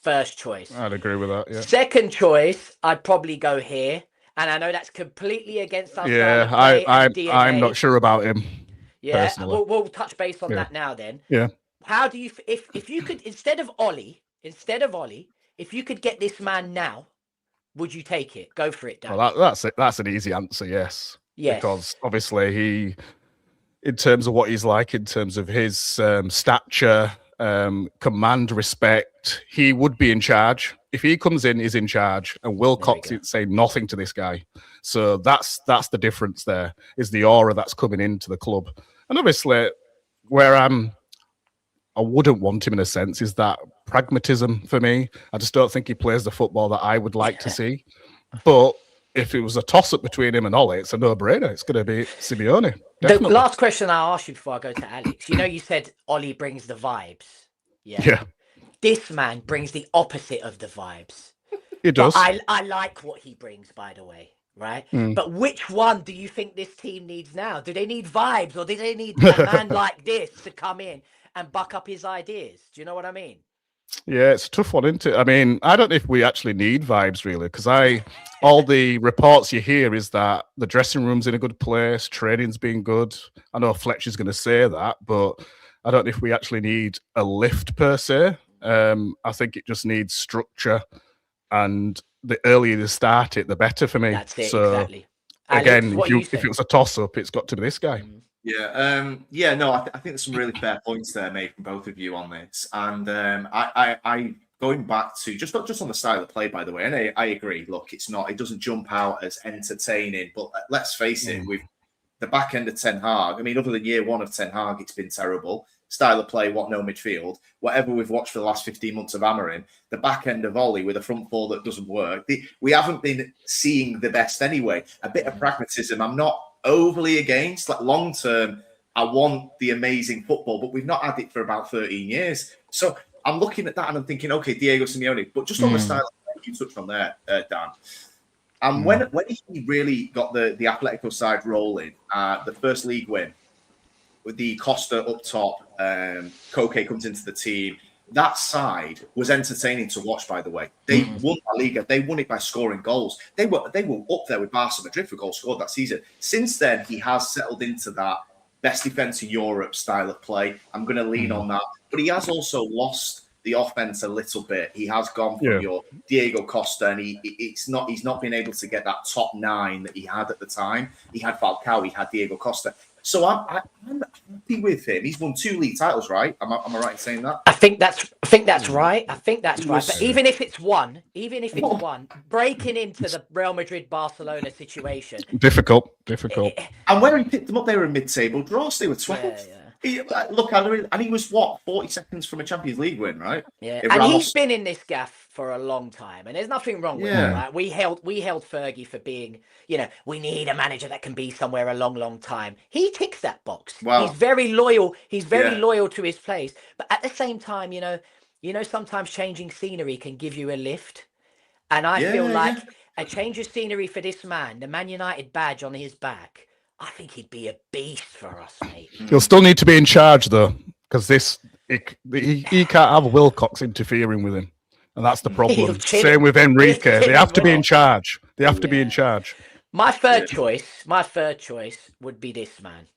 first choice. I'd agree with that. Yeah. Second choice, I'd probably go here, and I know that's completely against us. Yeah, I'm not sure about him. Yeah, we'll touch base on that now. Then, yeah. How do you if you could instead of Ollie, if you could get this man now, would you take it? Go for it, Dan. Well, that's an easy answer. Yes. Yes. Because obviously he, in terms of what he's like, in terms of his stature. Command, respect, he would be in charge. If he comes in, he's in charge, and Wilcox is saying nothing to this guy. So that's the difference. There is the aura that's coming into the club, and obviously where I wouldn't want him in a sense is that pragmatism for me. I just don't think he plays the football that I would like to see. But if it was a toss-up between him and Ole, it's a no-brainer. It's going to be Simeone. Definitely. The last question I'll ask you before I go to Alex. You said Ole brings the vibes. Yeah. This man brings the opposite of the vibes. He does. But I like what he brings, by the way, right? But which one do you think this team needs now? Do they need vibes, or do they need a man like this to come in and buck up his ideas? Do you know what I mean? Yeah, it's a tough one, isn't it? I mean, I don't know if we actually need vibes, really, because all the reports you hear is that the dressing room's in a good place, training's been good. I know Fletcher's going to say that, but I don't know if we actually need a lift per se. I think it just needs structure, and the earlier you start it, the better for me. That's it, so, exactly. Again, if it was a toss-up, it's got to be this guy. Yeah. No, I think there's some really fair points there made from both of you on this, and I going back to just not just on the style of play, by the way, and I agree. Look, it doesn't jump out as entertaining, but let's face it, with the back end of Ten Hag, I mean, other than year one of Ten Hag, it's been terrible. Style of play, no midfield, whatever we've watched for the last 15 months of Amorim, the back end of Ollie with a front four that doesn't work. We haven't been seeing the best anyway. A bit of pragmatism. I'm not overly against. Like long term, I want the amazing football, but we've not had it for about 13 years. So I'm looking at that and I'm thinking, okay, Diego Simeone, but just on the style of play you touched on there, Dan. And when he really got the Atletico side rolling, the first league win, with the Costa up top, Koke comes into the team. That side was entertaining to watch, by the way. They won La Liga. They won it by scoring goals. They were up there with Barca Madrid for goals scored that season. Since then, he has settled into that best defense in Europe style of play. I'm going to lean on that. But he has also lost the offense a little bit. He has gone from your Diego Costa, and he's not been able to get that top nine that he had at the time. He had Falcao, he had Diego Costa. So I'm happy with him. He's won 2 league titles, right? Am I right in saying that? I think that's right. But even if it's one, breaking into the Real Madrid Barcelona situation, difficult. And when he picked them up, they were in mid-table draws. They were 12th. And he was 40 seconds from a Champions League win, right? Yeah, and he's been in this gaff for a long time, and there's nothing wrong with it. Right? We held Fergie for being, we need a manager that can be somewhere a long time. He ticks that box. Wow. He's very loyal. He's very loyal to his place, but at the same time, sometimes changing scenery can give you a lift, and I feel like a change of scenery for this man, the Man United badge on his back. I think he'd be a beast for us, mate. He'll still need to be in charge, though, because he can't have Wilcox interfering with him. And that's the problem. Same with Enrique. They have to be in charge. My third choice would be this man.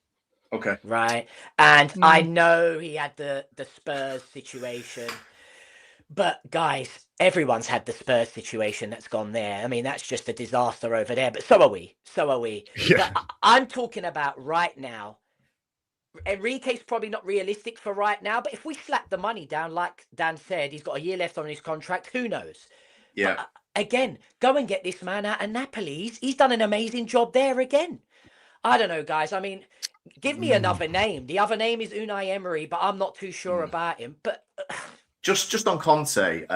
Okay. Right. And I know he had the Spurs situation. But guys, everyone's had the Spurs situation that's gone there. I mean, that's just a disaster over there. But so are we. Yeah. But I'm talking about right now. Enrique's probably not realistic for right now. But if we slap the money down, like Dan said, he's got a year left on his contract. Who knows? Yeah. But, again, go and get this man out of Napoli. He's done an amazing job there again. I don't know, guys. I mean, give me another name. The other name is Unai Emery, but I'm not too sure about him. But Just on Conte,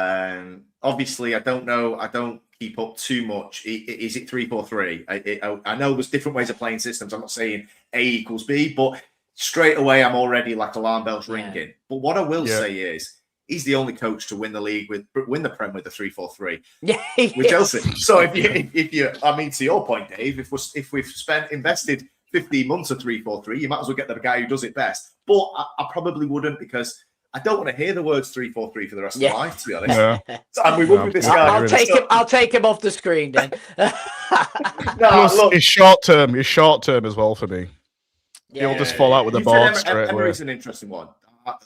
obviously, I don't know. I don't keep up too much. Is it 3-4-3? I know there's different ways of playing systems. I'm not saying A equals B, but straight away, I'm already like alarm bells ringing. But what I will say is, he's the only coach to win the Prem with a 3-4-3. Yeah, with Chelsea. So if you, I mean, to your point, Dave, if we've invested 15 months of 3-4-3, you might as well get the guy who does it best. But I probably wouldn't, because I don't want to hear the words 3-4-3 for the rest of my life, to be honest. Yeah. And we would with this guy. I'll take him off the screen then. Plus, it's short term as well for me. He'll just fall out with the board straight away. Emery's an interesting one.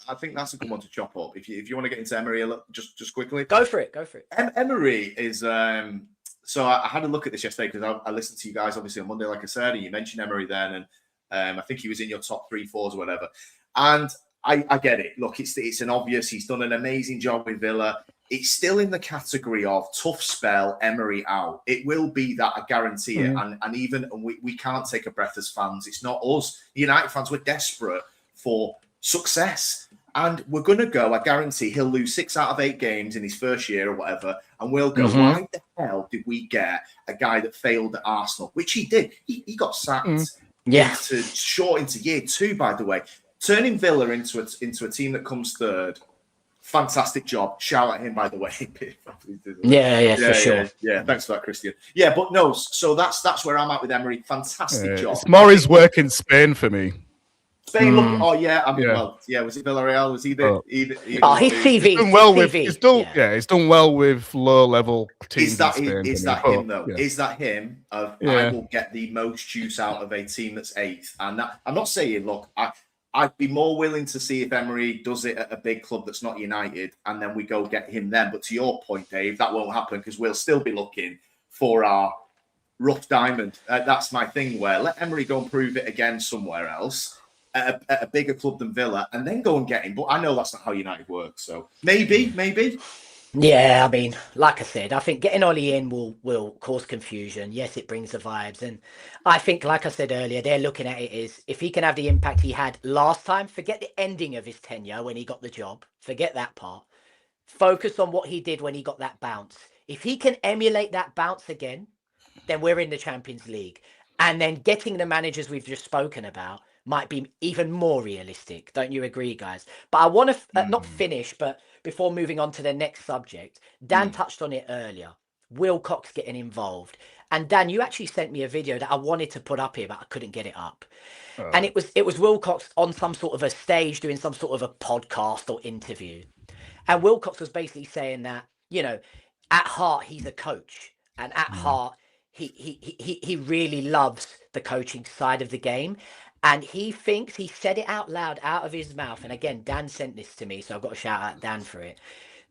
I think that's a good one to chop up. If you want to get into Emery, just quickly. Go for it. Emery is. So I had a look at this yesterday because I listened to you guys obviously on Monday, like I said, and you mentioned Emery then, and I think he was in your top 3-4s or whatever. And I get it. Look, it's an obvious. He's done an amazing job with Villa. It's still in the category of tough spell, Emery out. It will be that, I guarantee it. And even we can't take a breath as fans. It's not us. United fans, we're desperate for success. And we're going to go, I guarantee he'll lose 6 out of 8 games in his first year or whatever. And we'll go, why the hell did we get a guy that failed at Arsenal? Which he did. He got sacked into year 2, by the way. Turning Villa into a team that comes third, fantastic job. Shout at him, by the way. For sure. Yeah, thanks for that, Christian. Yeah, but no, so that's where I'm at with Emery. Fantastic job. It's more his work in Spain for me. Spain looking. Oh yeah, I mean, well, yeah. Was it Villarreal? Was he the? His CV. He's done well with. He's done well with low-level teams. Is that in Spain, is that him though? Yeah. Is that him? I will get the most juice out of a team that's 8th, and that, I'm not saying. Look, I'd be more willing to see if Emery does it at a big club that's not United, and then we go get him then. But to your point, Dave, that won't happen because we'll still be looking for our rough diamond. That's my thing. Where let Emery go and prove it again somewhere else at a bigger club than Villa, and then go and get him. But I know that's not how United works. So maybe. Yeah, I mean, like I said, I think getting Ole in will cause confusion. Yes, it brings the vibes. And I think, like I said earlier, they're looking at it as if he can have the impact he had last time, forget the ending of his tenure when he got the job. Forget that part. Focus on what he did when he got that bounce. If he can emulate that bounce again, then we're in the Champions League. And then getting the managers we've just spoken about might be even more realistic. Don't you agree, guys? But I want to not finish, but before moving on to the next subject, Dan touched on it earlier. Wilcox getting involved. And Dan, you actually sent me a video that I wanted to put up here, but I couldn't get it up. And it was Wilcox on some sort of a stage doing some sort of a podcast or interview. And Wilcox was basically saying that, you know, at heart, he's a coach. And at heart, he really loves the coaching side of the game. And he thinks, he said it out loud, out of his mouth. And again, Dan sent this to me, so I've got to shout out Dan for it.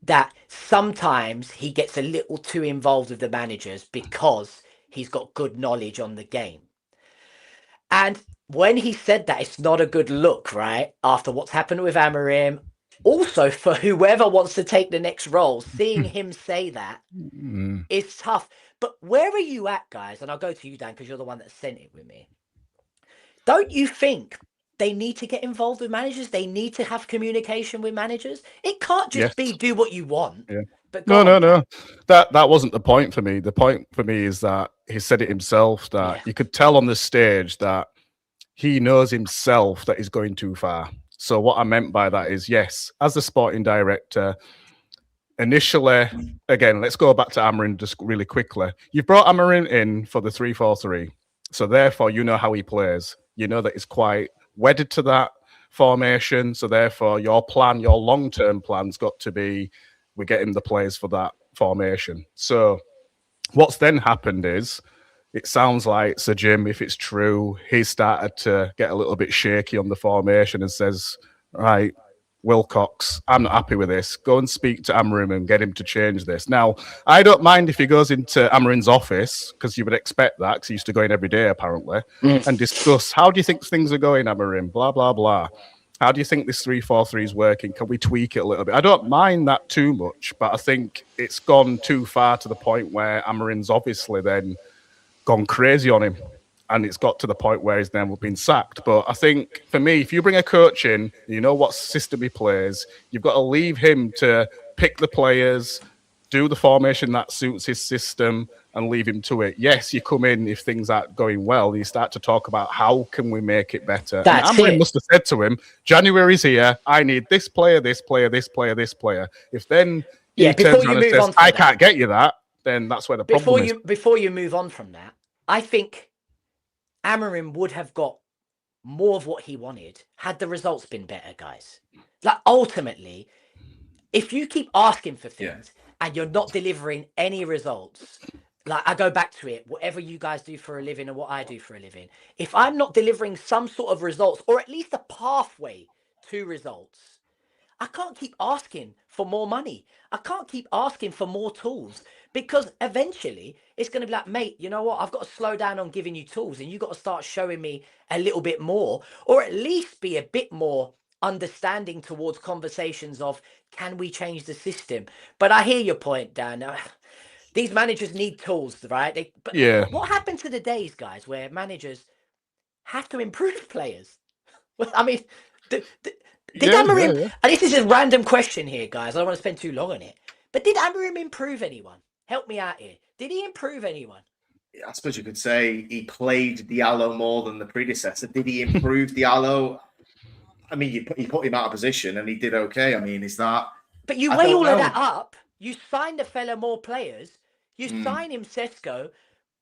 That sometimes he gets a little too involved with the managers because he's got good knowledge on the game. And when he said that, it's not a good look, right? After what's happened with Amorim. Also, for whoever wants to take the next role, seeing him say that is tough. But where are you at, guys? And I'll go to you, Dan, because you're the one that sent it with me. Don't you think they need to get involved with managers? They need to have communication with managers. It can't just be do what you want. Yeah. But no. That wasn't the point for me. The point for me is that he said it himself, that you could tell on the stage that he knows himself that he's going too far. So what I meant by that is, yes, as the sporting director, initially, again, let's go back to Amorim just really quickly. You've brought Amorim in for the 3-4-3. So therefore, you know how he plays. You know that he's quite wedded to that formation. So therefore, your plan, your long-term plan's got to be, we get him the players for that formation. So what's then happened is, it sounds like Sir Jim, if it's true, he started to get a little bit shaky on the formation and says, right, Wilcox, I'm not happy with this. Go and speak to Amorim and get him to change this. Now, I don't mind if he goes into Amorim's office, because you would expect that, because he used to go in every day, apparently, and discuss, how do you think things are going, Amorim? Blah, blah, blah. How do you think this 3-4-3 is working? Can we tweak it a little bit? I don't mind that too much, but I think it's gone too far to the point where Amorim's obviously then gone crazy on him. And it's got to the point where he's then been sacked. But I think, for me, if you bring a coach in, you know what system he plays, you've got to leave him to pick the players, do the formation that suits his system, and leave him to it. Yes, you come in if things aren't going well, you start to talk about how can we make it better. That's and Amorim must have said to him, January's here, I need this player, this player, this player, this player. If then he turns around and says, I can't get you that, then that's where the problem is. Before you move on from that, I think Amorim would have got more of what he wanted had the results been better, guys. Like, ultimately, if you keep asking for things and you're not delivering any results, like, I go back to it, whatever you guys do for a living and what I do for a living, if I'm not delivering some sort of results, or at least a pathway to results, I can't keep asking for more money. I can't keep asking for more tools, because eventually it's going to be like, mate, you know what? I've got to slow down on giving you tools, and you've got to start showing me a little bit more, or at least be a bit more understanding towards conversations of, can we change the system? But I hear your point, Dan. These managers need tools, right? But what happened to the days, guys, where managers have to improve players? I mean, did Amorim, and this is a random question here, guys, I don't want to spend too long on it, but did Amorim improve anyone? Help me out here. Did he improve anyone? I suppose you could say he played Diallo more than the predecessor. Did he improve Diallo? I mean, he put him out of position and he did okay. I mean, is that... But you weigh all of that up. You signed a fella more players. You sign him Sesko.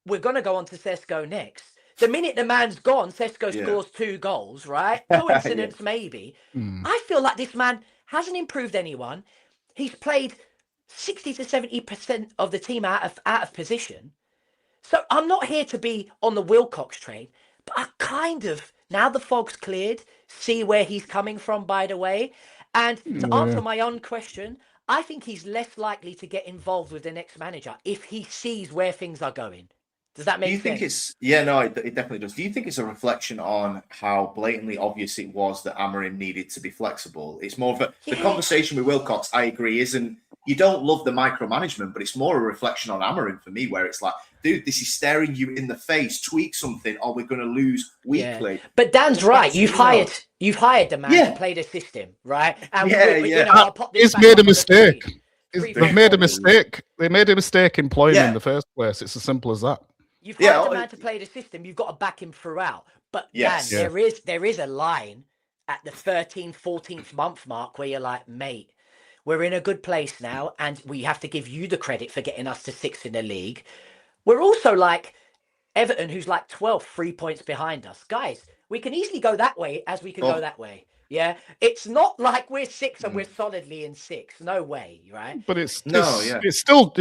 We're going to go on to Sesko next. The minute the man's gone, Sesko scores 2 goals, right? Coincidence, maybe. I feel like this man hasn't improved anyone. He's played 60 to 70% of the team out of position. So I'm not here to be on the Wilcox train, but I kind of, now the fog's cleared, see where he's coming from, by the way. And to answer my own question, I think he's less likely to get involved with the next manager if he sees where things are going. Does that make sense? Do you think it's... Yeah, no, it definitely does. Do you think it's a reflection on how blatantly obvious it was that Amorim needed to be flexible? It's more of the conversation with Wilcox, I agree, isn't... You don't love the micromanagement, but it's more a reflection on Amorim for me, where it's like, dude, this is staring you in the face. Tweak something, or we're going to lose weekly. Yeah. But Dan's right. You've hired the man to play the system, right? And he's made a mistake. They've made a mistake. They made a mistake employing him in the first place. It's as simple as that. You've hired the man to play the system. You've got to back him throughout. But Dan, there is a line at the 13th, 14th month mark where you're like, mate, we're in a good place now, and we have to give you the credit for getting us to 6th in the league. We're also like Everton, who's like 12th, 3 points behind us. Guys, we can easily go that way as we can go that way. Yeah, it's not like we're 6th and we're solidly in 6th. No way, right? But it's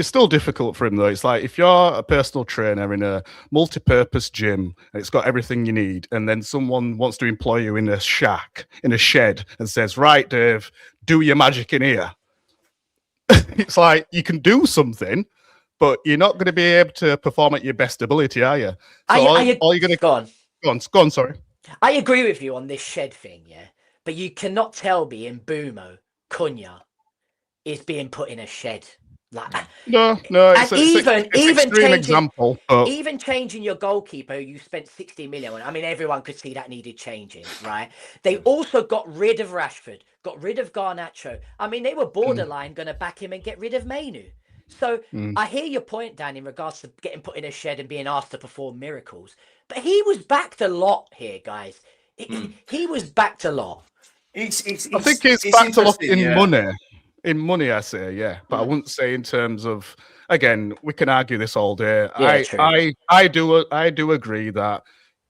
still difficult for him though. It's like if you're a personal trainer in a multi-purpose gym and it's got everything you need, and then someone wants to employ you in a shack, in a shed, and says, "Right, Dave, do your magic in here." It's like you can do something, but you're not going to be able to perform at your best ability, are you? So all you're going to go on. Sorry, I agree with you on this shed thing, yeah. But you cannot tell me in Boomo, Cunha is being put in a shed like that. No, it's even changing, example. But... Even changing your goalkeeper, you spent 60 million on. I mean, everyone could see that needed changing, right? They also got rid of Rashford, got rid of Garnacho. I mean, they were borderline going to back him and get rid of Mainu. So I hear your point, Dan, in regards to getting put in a shed and being asked to perform miracles. But he was backed a lot here, guys. He was backed a lot. I think it's backed a lot in money. In money, I say, yeah. But I wouldn't say in terms of, again, we can argue this all day. Yeah, I do agree that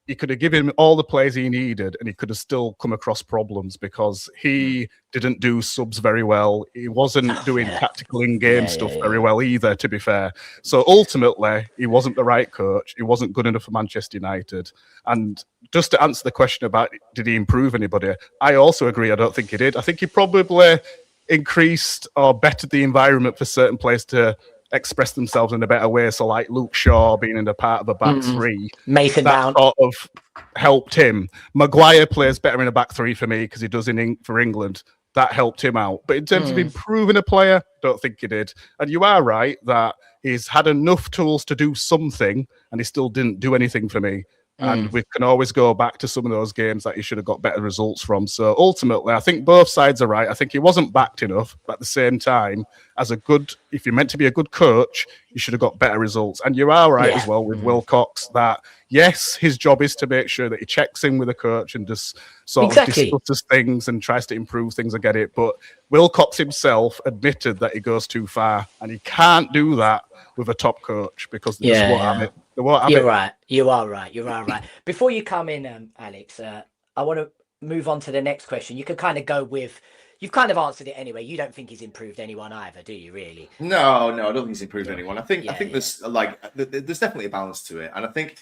he could have given him all the players he needed and he could have still come across problems because he didn't do subs very well. He wasn't doing tactical in-game stuff very well either, to be fair. So ultimately, he wasn't the right coach. He wasn't good enough for Manchester United. And just to answer the question about did he improve anybody, I also agree. I don't think he did. I think he probably increased or bettered the environment for certain players to express themselves in a better way. So like Luke Shaw being in a part of a back three, Mason Mount sort of helped him. Maguire plays better in a back three for me because he does for England. That helped him out. But in terms of improving a player, don't think he did. And you are right that he's had enough tools to do something and he still didn't do anything for me. And we can always go back to some of those games that he should have got better results from. So ultimately, I think both sides are right. I think he wasn't backed enough, but at the same time, if you're meant to be a good coach, you should have got better results. And you are right as well with Wilcox that, yes, his job is to make sure that he checks in with the coach and just sort of discusses things and tries to improve things. I get it. But Wilcox himself admitted that he goes too far and he can't do that with a top coach because they just won't have it. You're right. You are right. Before you come in, Alex, I want to move on to the next question. You can kind of go with, you've kind of answered it anyway. You don't think he's improved anyone either, do you? Really? No, I don't think he's improved anyone. I think there's definitely a balance to it, and I think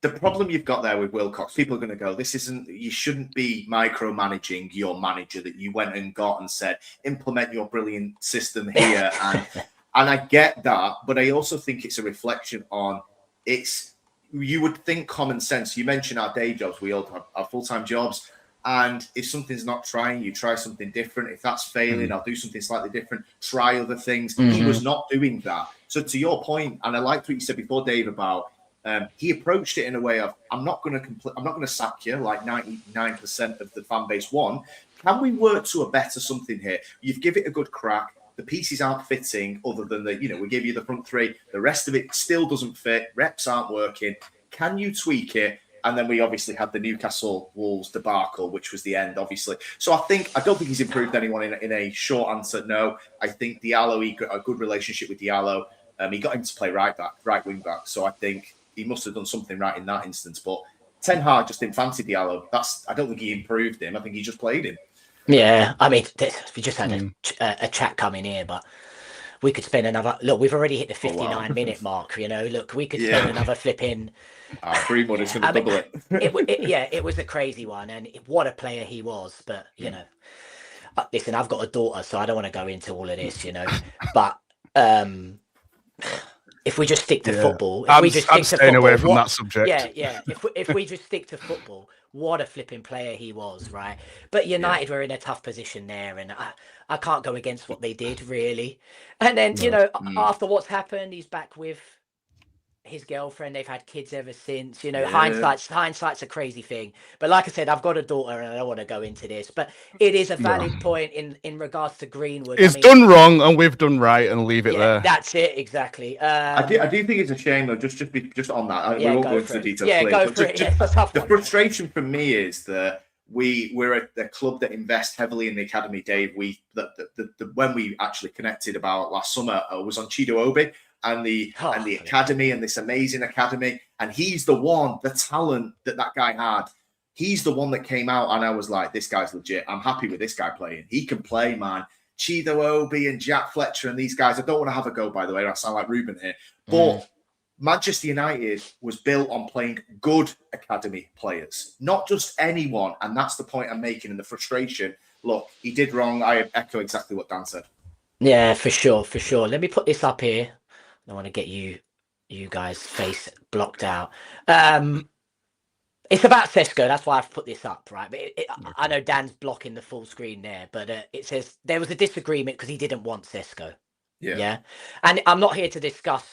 the problem you've got there with Wilcox, people are going to go, you shouldn't be micromanaging your manager that you went and got and said, implement your brilliant system here, and I get that, but I also think it's a reflection on. You would think common sense. You mentioned our day jobs. We all have our full-time jobs. And if something's not trying, you try something different. If that's failing, I'll do something slightly different. Try other things. He was not doing that. So to your point, and I liked what you said before, Dave, about he approached it in a way of, I'm not going to sack you like 99% of the fan base want. Can we work to a better something here? You've given it a good crack. The pieces aren't fitting other than we give you the front three. The rest of it still doesn't fit. Reps aren't working. Can you tweak it? And then we obviously had the Newcastle Wolves debacle, which was the end, obviously. So I don't think he's improved anyone in a short answer. No, I think Diallo, he got a good relationship with Diallo. He got him to play right wing back. So I think he must have done something right in that instance. But Ten Hag just didn't fancy Diallo. I don't think he improved him. I think he just played him. Yeah, I mean, we just had a chat coming here, but we could spend another. Look, we've already hit the 59-minute mark. You know, look, we could spend another flipping. Greenwood is going to double it. It was a crazy one, and what a player he was. But you know, listen, I've got a daughter, so I don't want to go into all of this. You know, but if we just stick to football, I'm staying away from that subject. Yeah. If we just stick to football, what a flipping player he was, right? But United were in a tough position there, and I can't go against what they did, really. And then, you know, after what's happened, he's back with his girlfriend. They've had kids ever since. You know, hindsight's a crazy thing. But like I said, I've got a daughter, and I don't want to go into this. But it is a valid point in regards to Greenwood. It's done wrong, and we've done right, and leave it there. That's it, exactly. I do think it's a shame, though. Just on that, we won't go into the details. Yeah, go for it. The frustration for me is that we're a club that invests heavily in the academy. Dave, when we actually connected about last summer was on Chido Obi. And the academy, and this amazing academy, and he's the one, the talent that guy had. He's the one that came out, and I was like, this guy's legit. I'm happy with this guy playing. He can play, man. Chido Obi and Jack Fletcher and these guys. I don't want to have a go, by the way. I sound like Ruben here. But Manchester United was built on playing good academy players, not just anyone. And that's the point I'm making, and the frustration. Look, he did wrong. I echo exactly what Dan said. Yeah, for sure. Let me put this up here. I don't want to get you guys' face blocked out. It's about Sesko. That's why I've put this up, right? But I know Dan's blocking the full screen there, but it says there was a disagreement because he didn't want Sesko. Yeah. And I'm not here to discuss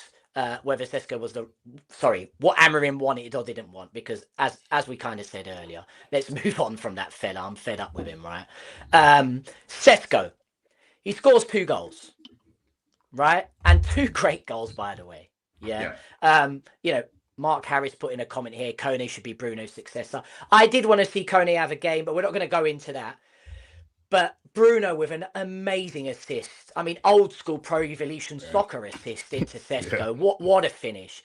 whether Sesko was what Amorim wanted or didn't want, because as we kind of said earlier, let's move on from that fella. I'm fed up with him, right? Sesko, he scores 2 goals. Right, and 2 great goals, by the way. You know, Mark Harris put in a comment here. Kone should be Bruno's successor. I did want to see Kone have a game, but we're not going to go into that. But Bruno with an amazing assist. I mean, old school Pro Evolution Soccer assist into Sesko. What a finish,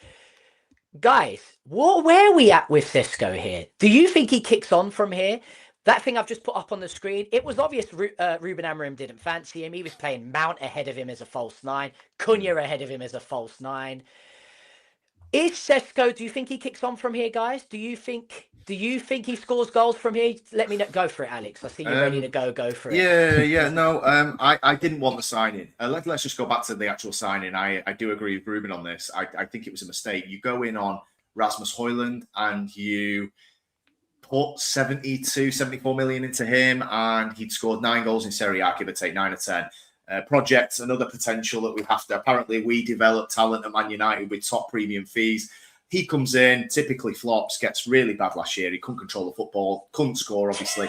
guys! Where are we at with Sesko here? Do you think he kicks on from here? That thing I've just put up on the screen, it was obvious Ruben Amorim didn't fancy him. He was playing Mount ahead of him as a false 9, Cunha ahead of him as a false 9. Is Sesko, do you think he kicks on from here, guys? Do you think he scores goals from here? Let me know. Go for it, Alex. I see you're ready to go for it. No, I didn't want the signing. Let's just go back to the actual signing. I do agree with Ruben on this. I think it was a mistake. You go in on Rasmus Højlund and you put 74 million into him, and he'd scored 9 goals in Serie A, give or take 9 or 10. Project, another potential that we have to. Apparently, we develop talent at Man United with top premium fees. He comes in, typically flops, gets really bad last year. He couldn't control the football, couldn't score, obviously.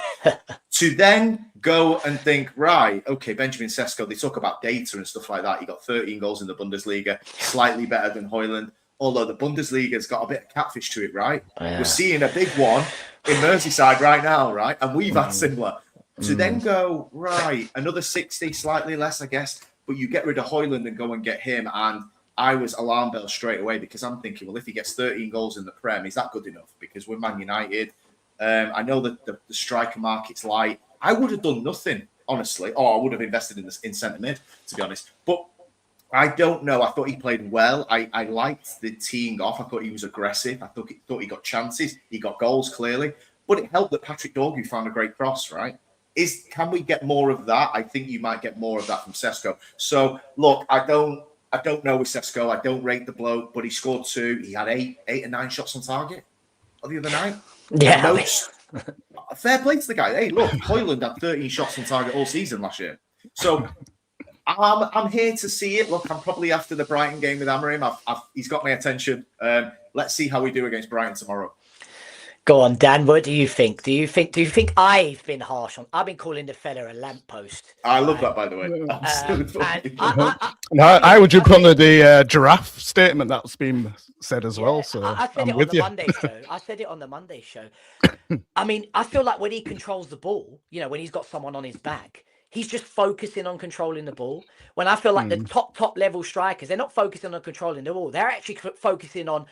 To then go and think, right, okay, Benjamin Sesko, they talk about data and stuff like that. He got 13 goals in the Bundesliga, slightly better than Højlund. Although the Bundesliga's got a bit of catfish to it, right? We're seeing a big one in Merseyside right now, right? And we've had similar. To then go, right, another 60, slightly less, I guess, but you get rid of Højlund and go and get him. And I was alarm bell straight away, because I'm thinking, well, if he gets 13 goals in the Prem, is that good enough? Because we're Man United. I know that the striker market's light. I would have done nothing, honestly. Or I would have invested in centre mid, to be honest. But I don't know. I thought he played well. I liked the teeing off. I thought he was aggressive. I thought he got chances. He got goals, clearly. But it helped that Patrick Dorgu found a great cross, right? Can we get more of that? I think you might get more of that from Sesko. So, look, I don't know with Sesko. I don't rate the bloke, but he scored 2. He had 8 or 9 shots on target the other night. Yeah. Fair play to the guy. Hey, look, Højlund had 13 shots on target all season last year. So I'm here to see it. Look, I'm probably after the Brighton game with Amorim. He's got my attention. Let's see how we do against Brighton tomorrow. Go on, Dan. What do you think? Do you think I've been harsh on? I've been calling the fella a lamppost. I love that, by the way. I would jump on the giraffe statement that's been said as well. So I said it on the Monday show. I said it on the Monday show. I mean, I feel like when he controls the ball, you know, when he's got someone on his back, he's just focusing on controlling the ball. When I feel like the top level strikers, they're not focusing on controlling the ball. They're actually focusing on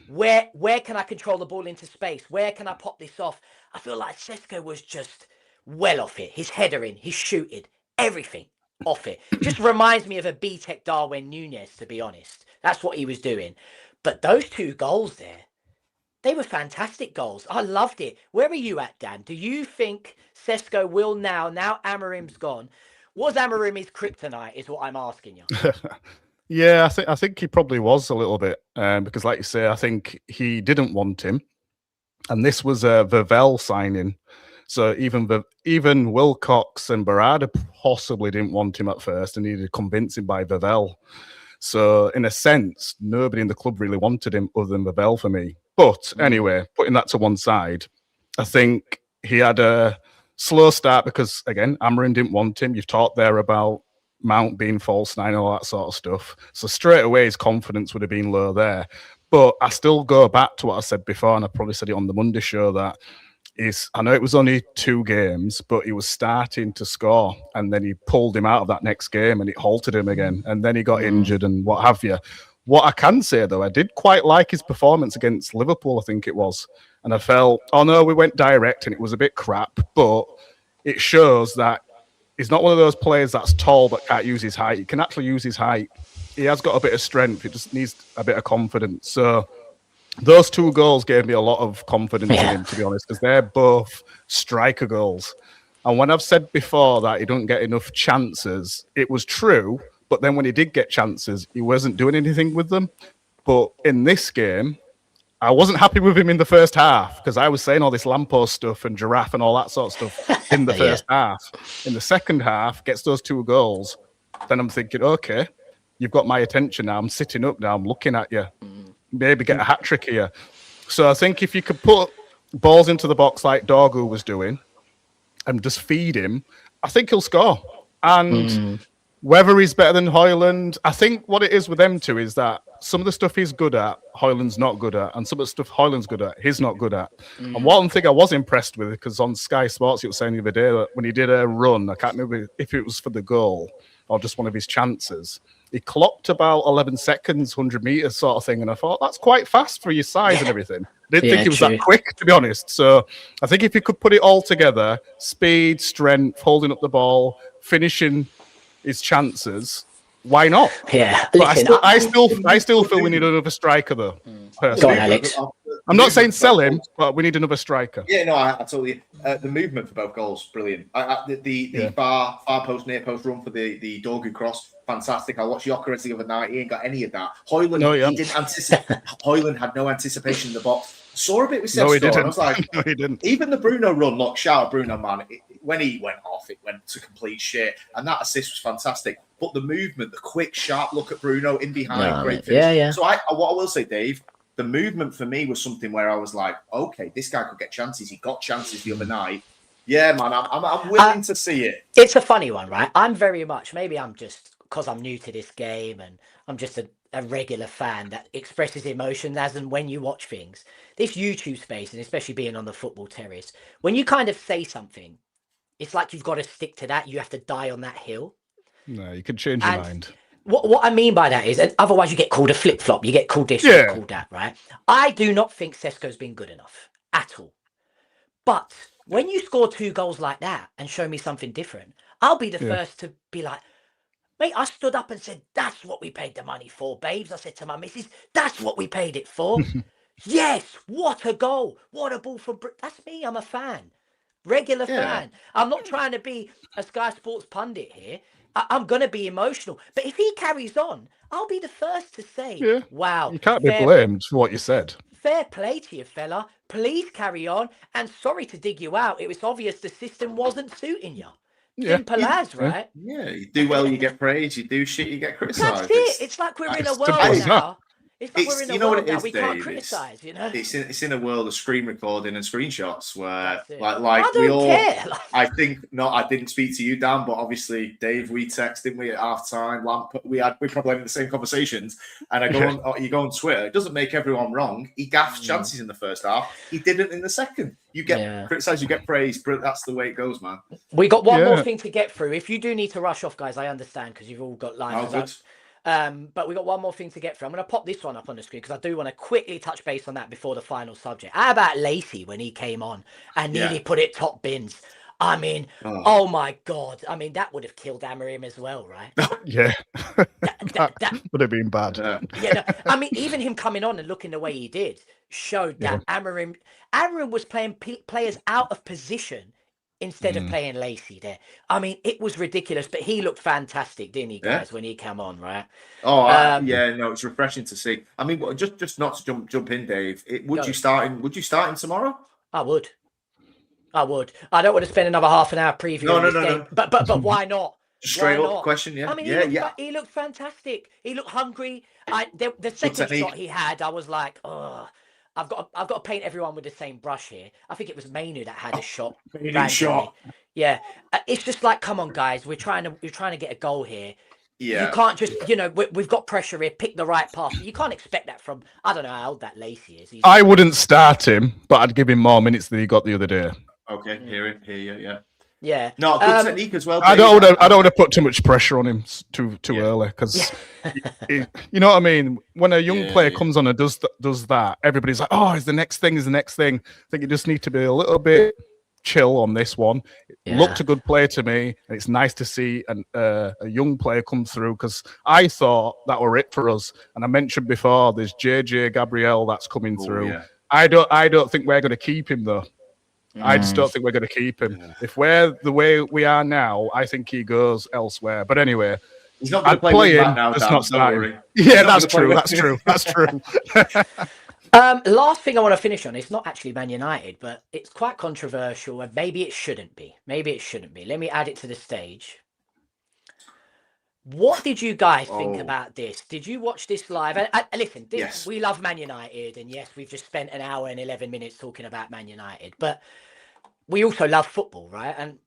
where can I control the ball into space? Where can I pop this off? I feel like Sesko was just well off it. His headering, his shooting, everything off it. Just reminds me of a B-Tech Darwin Núñez, to be honest. That's what he was doing. But those 2 goals there, they were fantastic goals. I loved it. Where are you at, Dan? Do you think Sesko will now Amorim's gone? Was Amorim his kryptonite, is what I'm asking you. Yeah, I think he probably was a little bit. Because like you say, I think he didn't want him. And this was a Vavell signing. So even Wilcox and Barada possibly didn't want him at first and needed convincing by Vavell. So in a sense, nobody in the club really wanted him other than Vavell for me. But anyway, putting that to one side, I think he had a slow start because, again, Amorim didn't want him. You've talked there about Mount being false nine and all that sort of stuff. So straight away, his confidence would have been low there. But I still go back to what I said before, and I probably said it on the Monday show, that I know it was only 2 games, but he was starting to score, and then he pulled him out of that next game, and it halted him again, and then he got injured and what have you. What I can say, though, I did quite like his performance against Liverpool, I think it was. And I felt, we went direct and it was a bit crap, but it shows that he's not one of those players that's tall but can't use his height. He can actually use his height. He has got a bit of strength. He just needs a bit of confidence. So those 2 goals gave me a lot of confidence in him, to be honest, because they're both striker goals. And when I've said before that he don't get enough chances, it was true. But then when he did get chances, he wasn't doing anything with them. But in this game, I wasn't happy with him in the first half because I was saying all this lamppost stuff and giraffe and all that sort of stuff in the first half. In the second half, gets those 2 goals. Then I'm thinking, okay, you've got my attention now. I'm sitting up now. I'm looking at you. Maybe get a hat-trick here. So I think if you could put balls into the box like Dorgu was doing and just feed him, I think he'll score. And whether he's better than Højlund, I think what it is with them 2 is that some of the stuff he's good at, Højlund's not good at, and some of the stuff Højlund's good at, he's not good at. And one thing I was impressed with, because on Sky Sports, he was saying the other day that when he did a run, I can't remember if it was for the goal or just one of his chances, he clocked about 11 seconds, 100 meters sort of thing. And I thought, that's quite fast for your size and everything. I didn't think he was that quick, to be honest. So I think if you could put it all together, speed, strength, holding up the ball, finishing his chances, why not? Yeah. But listen, I still feel we need another striker, though. Go on, Alex. I'm not saying sell him, but we need another striker. Yeah, no, I totally. The movement for both goals, brilliant. The far post, near post run for the Dorgu cross, fantastic. I watched Gyökeres the other night. He ain't got any of that. Højlund, he didn't anticipate. Højlund had no anticipation in the box. Saw a bit with Sesko. No, he didn't. I was like, no, he didn't. Even the Bruno run, look, shout out Bruno, man. When he went off, it went to complete shit. And that assist was fantastic. But the movement, the quick, sharp look at Bruno in behind, great finish. Yeah. So what I will say, Dave, the movement for me was something where I was like, okay, this guy could get chances. He got chances the other night. Yeah, man, I'm willing to see it. It's a funny one, right? I'm very much, maybe I'm just, because I'm new to this game and I'm just a regular fan that expresses emotion as and when you watch things. This YouTube space, and especially being on the football terrace, when you kind of say something, it's like you've got to stick to that. You have to die on that hill. No, you can change your mind. What I mean by that is, and otherwise you get called a flip-flop, you get called this, you get called that, right? I do not think Sesko's been good enough at all. But when you score 2 goals like that and show me something different, I'll be the first to be like, mate, I stood up and said, that's what we paid the money for, babes. I said to my missus, that's what we paid it for. Yes, what a goal. What a ball from that's me. I'm a fan. Regular fan. I'm not trying to be a Sky Sports pundit here. I'm going to be emotional. But if he carries on, I'll be the first to say, wow. You can't be blamed for what you said. Fair play to you, fella. Please carry on. And sorry to dig you out. It was obvious the system wasn't suiting you. Simple as, right? Yeah, you do well, you get praised. You do shit, you get criticised. That's it. It's like we're in a world now. It's like we're in a world now we can't criticize, you know. It's in a world of screen recording and screenshots where I don't care. I didn't speak to you, Dan, but obviously Dave, we text, didn't we, at half time? We probably had the same conversations. And you go on Twitter, it doesn't make everyone wrong. He gaffed chances in the first half. He didn't in the second. You get criticised, you get praised, but that's the way it goes, man. We got one more thing to get through. If you do need to rush off, guys, I understand because you've all got lines. But we got one more thing to get through. I'm going to pop this one up on the screen because I do want to quickly touch base on that before the final subject. How about Lacey when he came on and nearly put it top bins? I mean, oh my God. I mean, that would have killed Amorim as well, right? Yeah. That would have been bad. I mean, even him coming on and looking the way he did showed that Amorim was playing players out of position instead of playing Lacey there. I mean, it was ridiculous, but he looked fantastic, didn't he, guys, when he came on, right? It's refreshing to see. I mean, just not to jump in, Dave. Would you start him tomorrow? I would. I don't want to spend another half an hour previewing this game, but why not? Straight up question, I mean, he looked fantastic. He looked hungry. The second shot he had, I was like, oh. I've got to paint everyone with the same brush here. I think it was Mainu that had a shot. Yeah, it's just like, come on, guys, we're trying to get a goal here. Yeah, you can't just, we've got pressure here. Pick the right path. You can't expect that from. I don't know how old that Lacey is. I wouldn't start him, but I'd give him more minutes than he got the other day. Okay, hear you. Yeah. Yeah. No, good technique as well. I don't want to put too much pressure on him too early because you know what I mean. When a young player comes on and does that, everybody's like, "Oh, is the next thing? I think you just need to be a little bit chill on this one. It looked a good play to me, and it's nice to see a young player come through because I thought that were it for us. And I mentioned before, there's JJ Gabriel that's coming through. Yeah. I don't think we're going to keep him though. I just don't think we're going to keep him. Yeah. If we're the way we are now, I think he goes elsewhere. But anyway, he's not going to play him. Now, just not starting. Yeah, that's true. That's true. Last thing I want to finish on, it's not actually Man United, but it's quite controversial, and maybe it shouldn't be. Let me add it to the stage. What did you guys think about this? Did you watch this live? Listen, we love Man United, and yes, we've just spent an hour and 11 minutes talking about Man United, but we also love football, right? And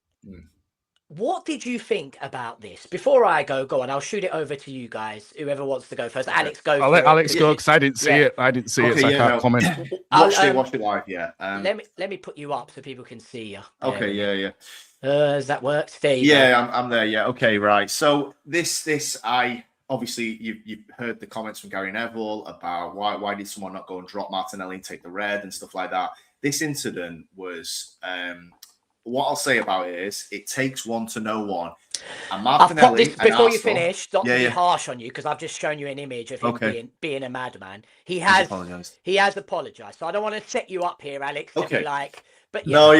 what did you think about this? Before I go on, I'll shoot it over to you guys. Whoever wants to go first. Alex, go. I'll let Alex go because I didn't see it. I didn't see it, so I can't comment. Watched it live, yeah. Let me put you up so people can see you. Okay, yeah. Does that work? Steve? Yeah, I'm there. Yeah, okay, right. So I obviously you've heard the comments from Gary Neville about why did someone not go and drop Martinelli and take the red and stuff like that. This incident was what I'll say about it is it takes one to know one. And Martinelli, I've put this before you finish. Not to be harsh on you because I've just shown you an image of him being a madman. He has apologized. So I don't want to set you up here, Alex. Okay. But no.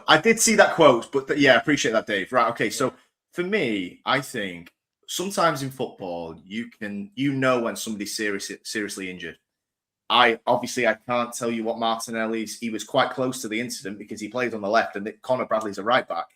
I did see that quote, but I appreciate that, Dave. Right, okay. So for me, I think sometimes in football, you know when somebody's seriously injured. I can't tell you what Martinelli's. He was quite close to the incident because he played on the left, and Connor Bradley's a right back.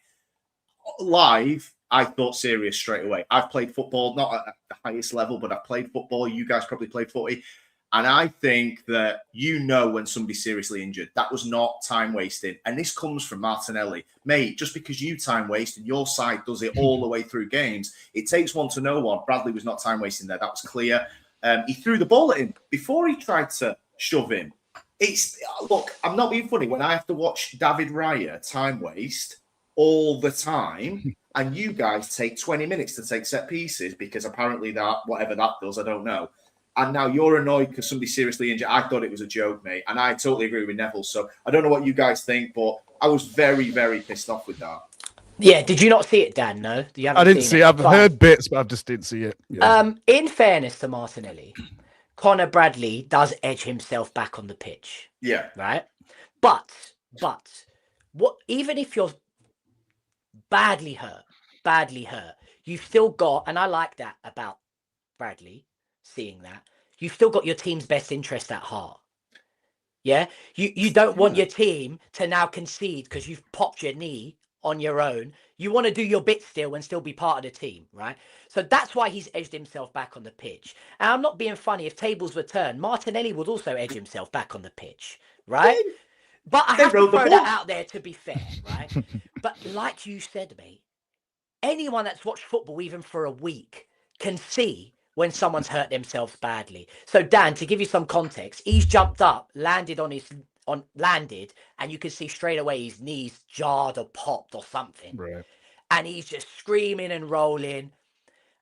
Live, I thought serious straight away. I've played football, not at the highest level, but I've played football. You guys probably played footy. And I think that when somebody's seriously injured. That was not time wasting. And this comes from Martinelli. Mate, just because you time waste and your side does it all the way through games, it takes one to know one. Bradley was not time wasting there. That was clear. He threw the ball at him before he tried to shove him. Look, I'm not being funny. When I have to watch David Raya time waste all the time, and you guys take 20 minutes to take set pieces because apparently whatever that does, I don't know. And now you're annoyed because somebody's seriously injured. I thought it was a joke, mate. And I totally agree with Neville. So I don't know what you guys think, but I was very, very pissed off with that. Yeah, did you not see it, Dan? No? I didn't see it. I've heard bits, but I just didn't see it. Yeah. In fairness to Martinelli, Connor Bradley does edge himself back on the pitch. Yeah. Right? But even if you're badly hurt, you've still got, and I like that about Bradley, seeing that, you've still got your team's best interest at heart. Yeah? You don't want your team to now concede because you've popped your knee on your own. You want to do your bit still and still be part of the team, right? So that's why he's edged himself back on the pitch. And I'm not being funny. If tables were turned, Martinelli would also edge himself back on the pitch, right? But I have to throw that out there to be fair, right? But like you said, mate, anyone that's watched football even for a week can see when someone's hurt themselves badly. So Dan, to give you some context, he's jumped up, landed, and you can see straight away his knees jarred or popped or something. Right. And he's just screaming and rolling.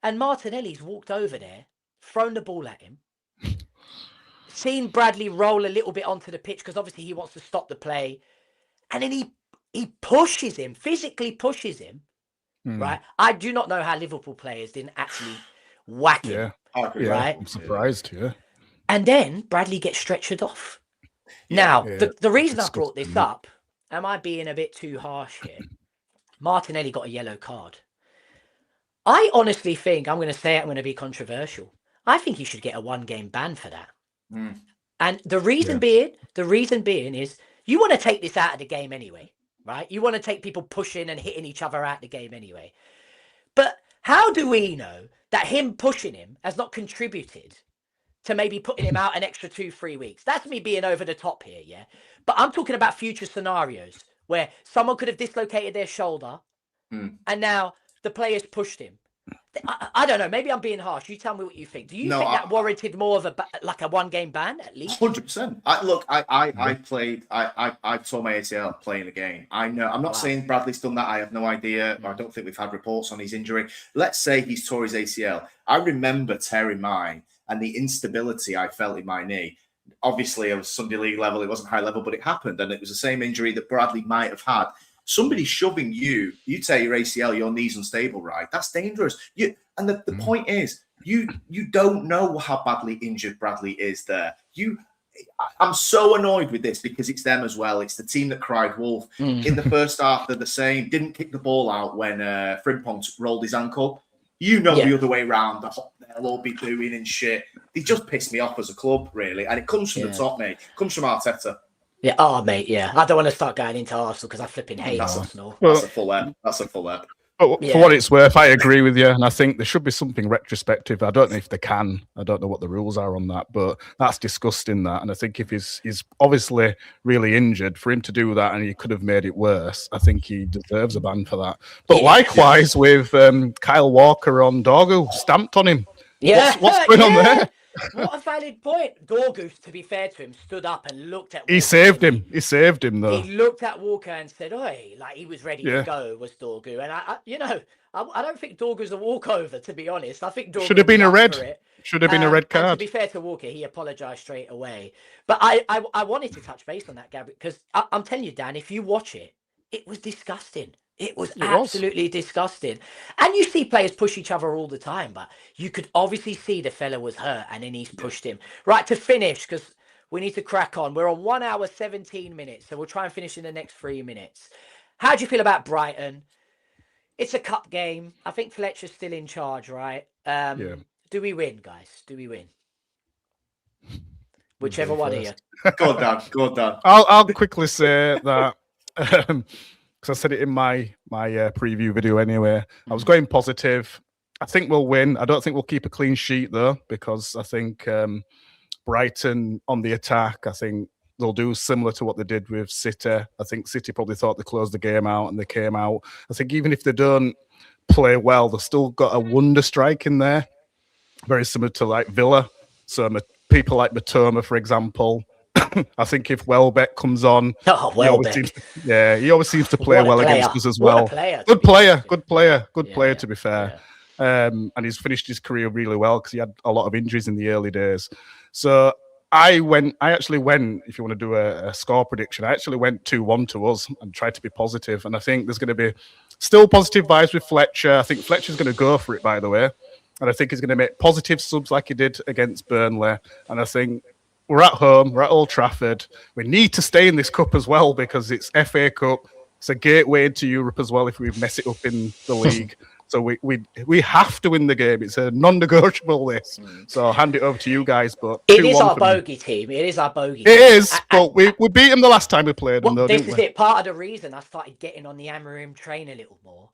And Martinelli's walked over there, thrown the ball at him, seen Bradley roll a little bit onto the pitch because obviously he wants to stop the play. And then he pushes him, physically pushes him, right? I do not know how Liverpool players didn't actually whack him, right? I'm surprised, And then Bradley gets stretchered off. Now, the reason I brought this up, am I being a bit too harsh here? Martinelli got a yellow card. I honestly think, I'm going to be controversial. I think he should get a 1-game ban for that. And the reason being is you want to take this out of the game anyway, right? You want to take people pushing and hitting each other out of the game anyway. But how do we know that him pushing him has not contributed to maybe putting him out an extra 2-3 weeks? That's me being over the top here, yeah? But I'm talking about future scenarios where someone could have dislocated their shoulder and now the players pushed him. I don't know. Maybe I'm being harsh. You tell me what you think. Do you think that warranted more of a 1-game ban at least? 100%. I tore my ACL playing a game. I know. I'm not saying Bradley's done that. I have no idea. I don't think we've had reports on his injury. Let's say he's tore his ACL. I remember tearing mine and the instability I felt in my knee. Obviously, it was Sunday League level. It wasn't high level, but it happened, and it was the same injury that Bradley might have had. Somebody shoving you tear your ACL, your knee's unstable, right? That's dangerous. And the point is, you don't know how badly injured Bradley is there. I'm so annoyed with this because it's them as well. It's the team that cried wolf. In the first half, they're the same. Didn't kick the ball out when Frimpong rolled his ankle. The other way around. They'll all be booing and shit. They just pissed me off as a club, really. And it comes from the top, mate. It comes from Arteta. Yeah, mate, yeah. I don't want to start going into Arsenal because I flipping hate Arsenal. That's a full ep. But for what it's worth, I agree with you. And I think there should be something retrospective. I don't know if they can. I don't know what the rules are on that. But that's disgusting, that. And I think if he's obviously really injured, for him to do that and he could have made it worse, I think he deserves a ban for that. But likewise with Kyle Walker on Dorgu, stamped on him. Yeah. What's going on there? What a valid point. Dorgu, to be fair to him, stood up and looked at Walker. He saved him, though. He looked at Walker and said, "Oi," like he was ready to go, was Dorgu. And I don't think Dorgu's a walkover, to be honest. I think Dorgu should have been a red. Should have been a red card. To be fair to Walker, he apologised straight away. But I wanted to touch base on that, Gabby, because I'm telling you, Dan, if you watch it, it was disgusting. It was absolutely disgusting. And you see players push each other all the time, but you could obviously see the fella was hurt and then he's pushed him. Right, to finish, because we need to crack on. We're on 1 hour, 17 minutes, so we'll try and finish in the next 3 minutes. How do you feel about Brighton? It's a cup game. I think Fletcher's still in charge, right? Do we win, guys? Do we win? Whichever one of you. Go on, Dan. I'll quickly say that... because I said it in my preview video anyway. I was going positive. I think we'll win. I don't think we'll keep a clean sheet, though, because I think Brighton on the attack, I think they'll do similar to what they did with City. I think City probably thought they closed the game out, and they came out. I think even if they don't play well, they've still got a wonder strike in there, very similar to like Villa. So people like Matoma, for example. I think if Welbeck comes on, he always seems to play well against us as well. Good player, to be fair. And he's finished his career really well because he had a lot of injuries in the early days. So I actually went, if you want to do a score prediction, I actually went 2-1 to us and tried to be positive. And I think there's going to be still positive vibes with Fletcher. I think Fletcher's going to go for it, by the way. And I think he's going to make positive subs like he did against Burnley. And I think we're at home, we're at Old Trafford. We need to stay in this cup as well because it's FA Cup. It's a gateway into Europe as well if we mess it up in the league. So we have to win the game. It's a non-negotiable this. So I'll hand it over to you guys. But it is our bogey team. It is our bogey team. It is, but we beat them the last time we played them, though, this didn't is we? it. Part of the reason I started getting on the Amorim train a little more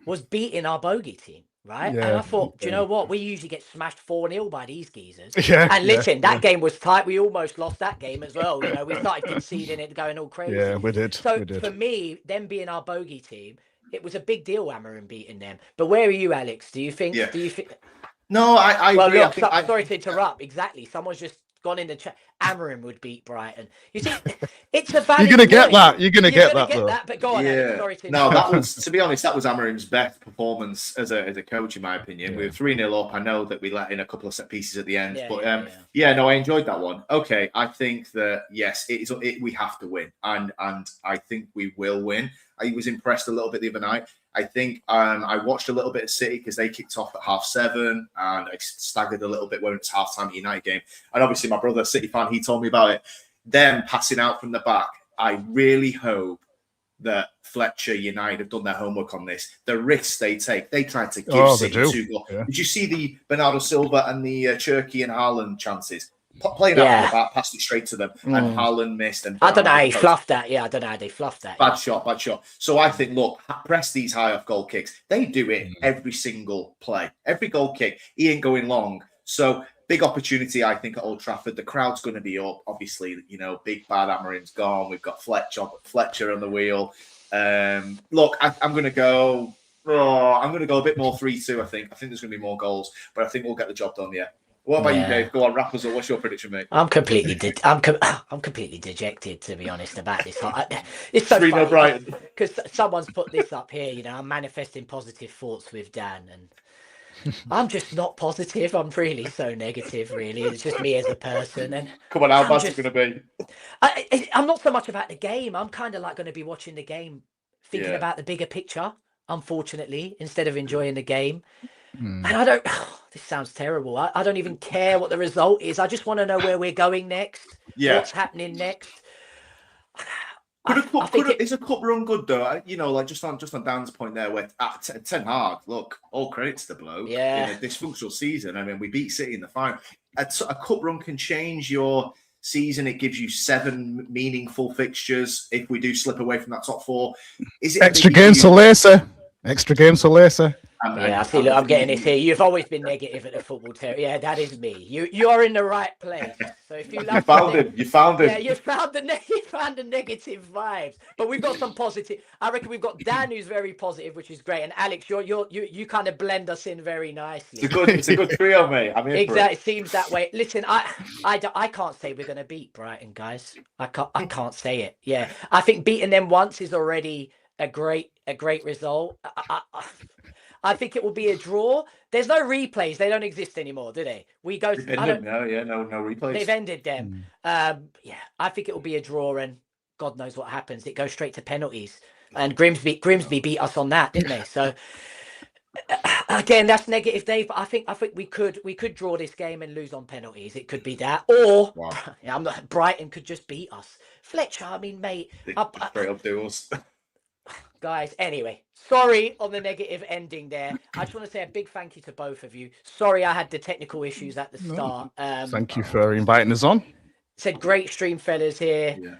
was beating our bogey team, right? Yeah. And I thought, do you know what? We usually get smashed 4-0 by these geezers. Yeah. And listen, that game was tight. We almost lost that game as well. You know, we started conceding it, going all crazy. Yeah, we did. So for me, them being our bogey team, it was a big deal, Amorim beating them. But where are you, Alex? Do you think? Yeah. Do you think? No, I well, agree. look, sorry to interrupt. Exactly. Someone's just gone in the chat. Amorim would beat Brighton. You see, it's a valid You're going to get that. You're going to get that, though. But go on, Alex. Sorry to no, that was, to be honest, that was Amorim's best performance as a coach, in my opinion. We were 3-0 up. I know that we let in a couple of set pieces at the end. No, I enjoyed that one. Okay, I think that, yes, we have to win. And I think we will win. I was impressed a little bit the other night. I think I watched a little bit of City because they kicked off at 7:30, and I staggered a little bit when it's half-time at United game. And obviously my brother, City fan, he told me about it. Them passing out from the back. I really hope that Fletcher United have done their homework on this. The risks they take. They tried to give City 2 goals. Yeah. Did you see the Bernardo Silva and the Cherky and Haaland chances? Playing out from the back, passed it straight to them, and Haaland missed. And I don't know how he fluffed that. Yeah, I don't know how they fluffed that. Bad shot. So I think, look, press these high off goal kicks. They do it every single play. Every goal kick, he ain't going long. So big opportunity, I think, at Old Trafford. The crowd's going to be up. Obviously, you know, big bad Amorim's gone. We've got Fletcher on the wheel. Look, I'm going to go. I'm going to go a bit more 3-2. I think there's going to be more goals, but I think we'll get the job done. Yeah. What about you, Dave? Go on, wrap us up. What's your prediction, mate? I'm completely dejected, to be honest, about this. It's so 3-0 Brighton. Because someone's put this up here. You know, I'm manifesting positive thoughts with Dan, and I'm just not positive. I'm really so negative. Really, it's just me as a person. And come on, how bad's it going to be? I'm not so much about the game. I'm kind of like going to be watching the game, thinking about the bigger picture. Unfortunately, instead of enjoying the game. And I don't, this sounds terrible. I don't even care what the result is. I just want to know where we're going next. What's happening next. Is a cup run good though? You know, like just on Dan's point there, where Ten Hag, look, all credit to the bloke. Yeah. In a dysfunctional season. I mean, we beat City in the final. A cup run can change your season. It gives you 7 meaningful fixtures if we do slip away from that top 4. Is it extra games for Lacey? Extra games for Lacey. Yeah, I see. Look, I'm getting this here. You've always been negative at the football territory. Yeah, that is me. You're in the right place. So if you love you found it. Yeah, you found the negative vibes. But we've got some positive. I reckon we've got Dan, who's very positive, which is great, and Alex, you kind of blend us in very nicely. It's a good trio, mate. I mean, exactly. It seems that way. Listen, I can't say we're going to beat Brighton, guys. I can't say it. Yeah, I think beating them once is already a great result. I think it will be a draw. There's no replays. They don't exist anymore, do they? We go. No replays. They've ended them. I think it will be a draw, and God knows what happens. It goes straight to penalties, and Grimsby beat us on that, didn't they? So again, that's negative, Dave. But I think we could draw this game and lose on penalties. It could be that, or Brighton could just beat us. Fletcher, I mean, mate, straight up duels. Guys, anyway, sorry on the negative ending there. I just want to say a big thank you to both of you. Sorry I had the technical issues at the start. Thank you for inviting us on. Said great stream, fellas here.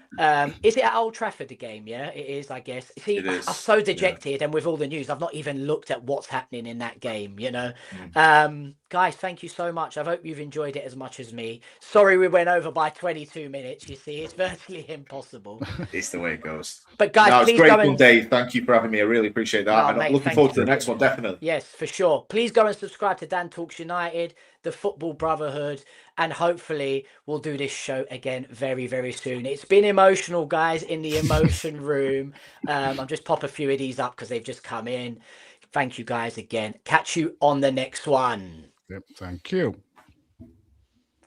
Is it at Old Trafford, the game? Yeah, it is, I guess. See, I'm so dejected, and with all the news, I've not even looked at what's happening in that game, you know. Guys, thank you so much. I hope you've enjoyed it as much as me. Sorry we went over by 22 minutes, you see. It's virtually impossible. It's the way it goes. But guys, please go and... Dave. Thank you for having me. I really appreciate that. And I'm looking forward to the next one, definitely. Yes, for sure. Please go and subscribe to Dan Talks United, the Football Brotherhood, and hopefully we'll do this show again very, very soon. It's been emotional, guys, in the emotion room. I'll just pop a few of these up because they've just come in. Thank you, guys, again. Catch you on the next one. Yep, thank you.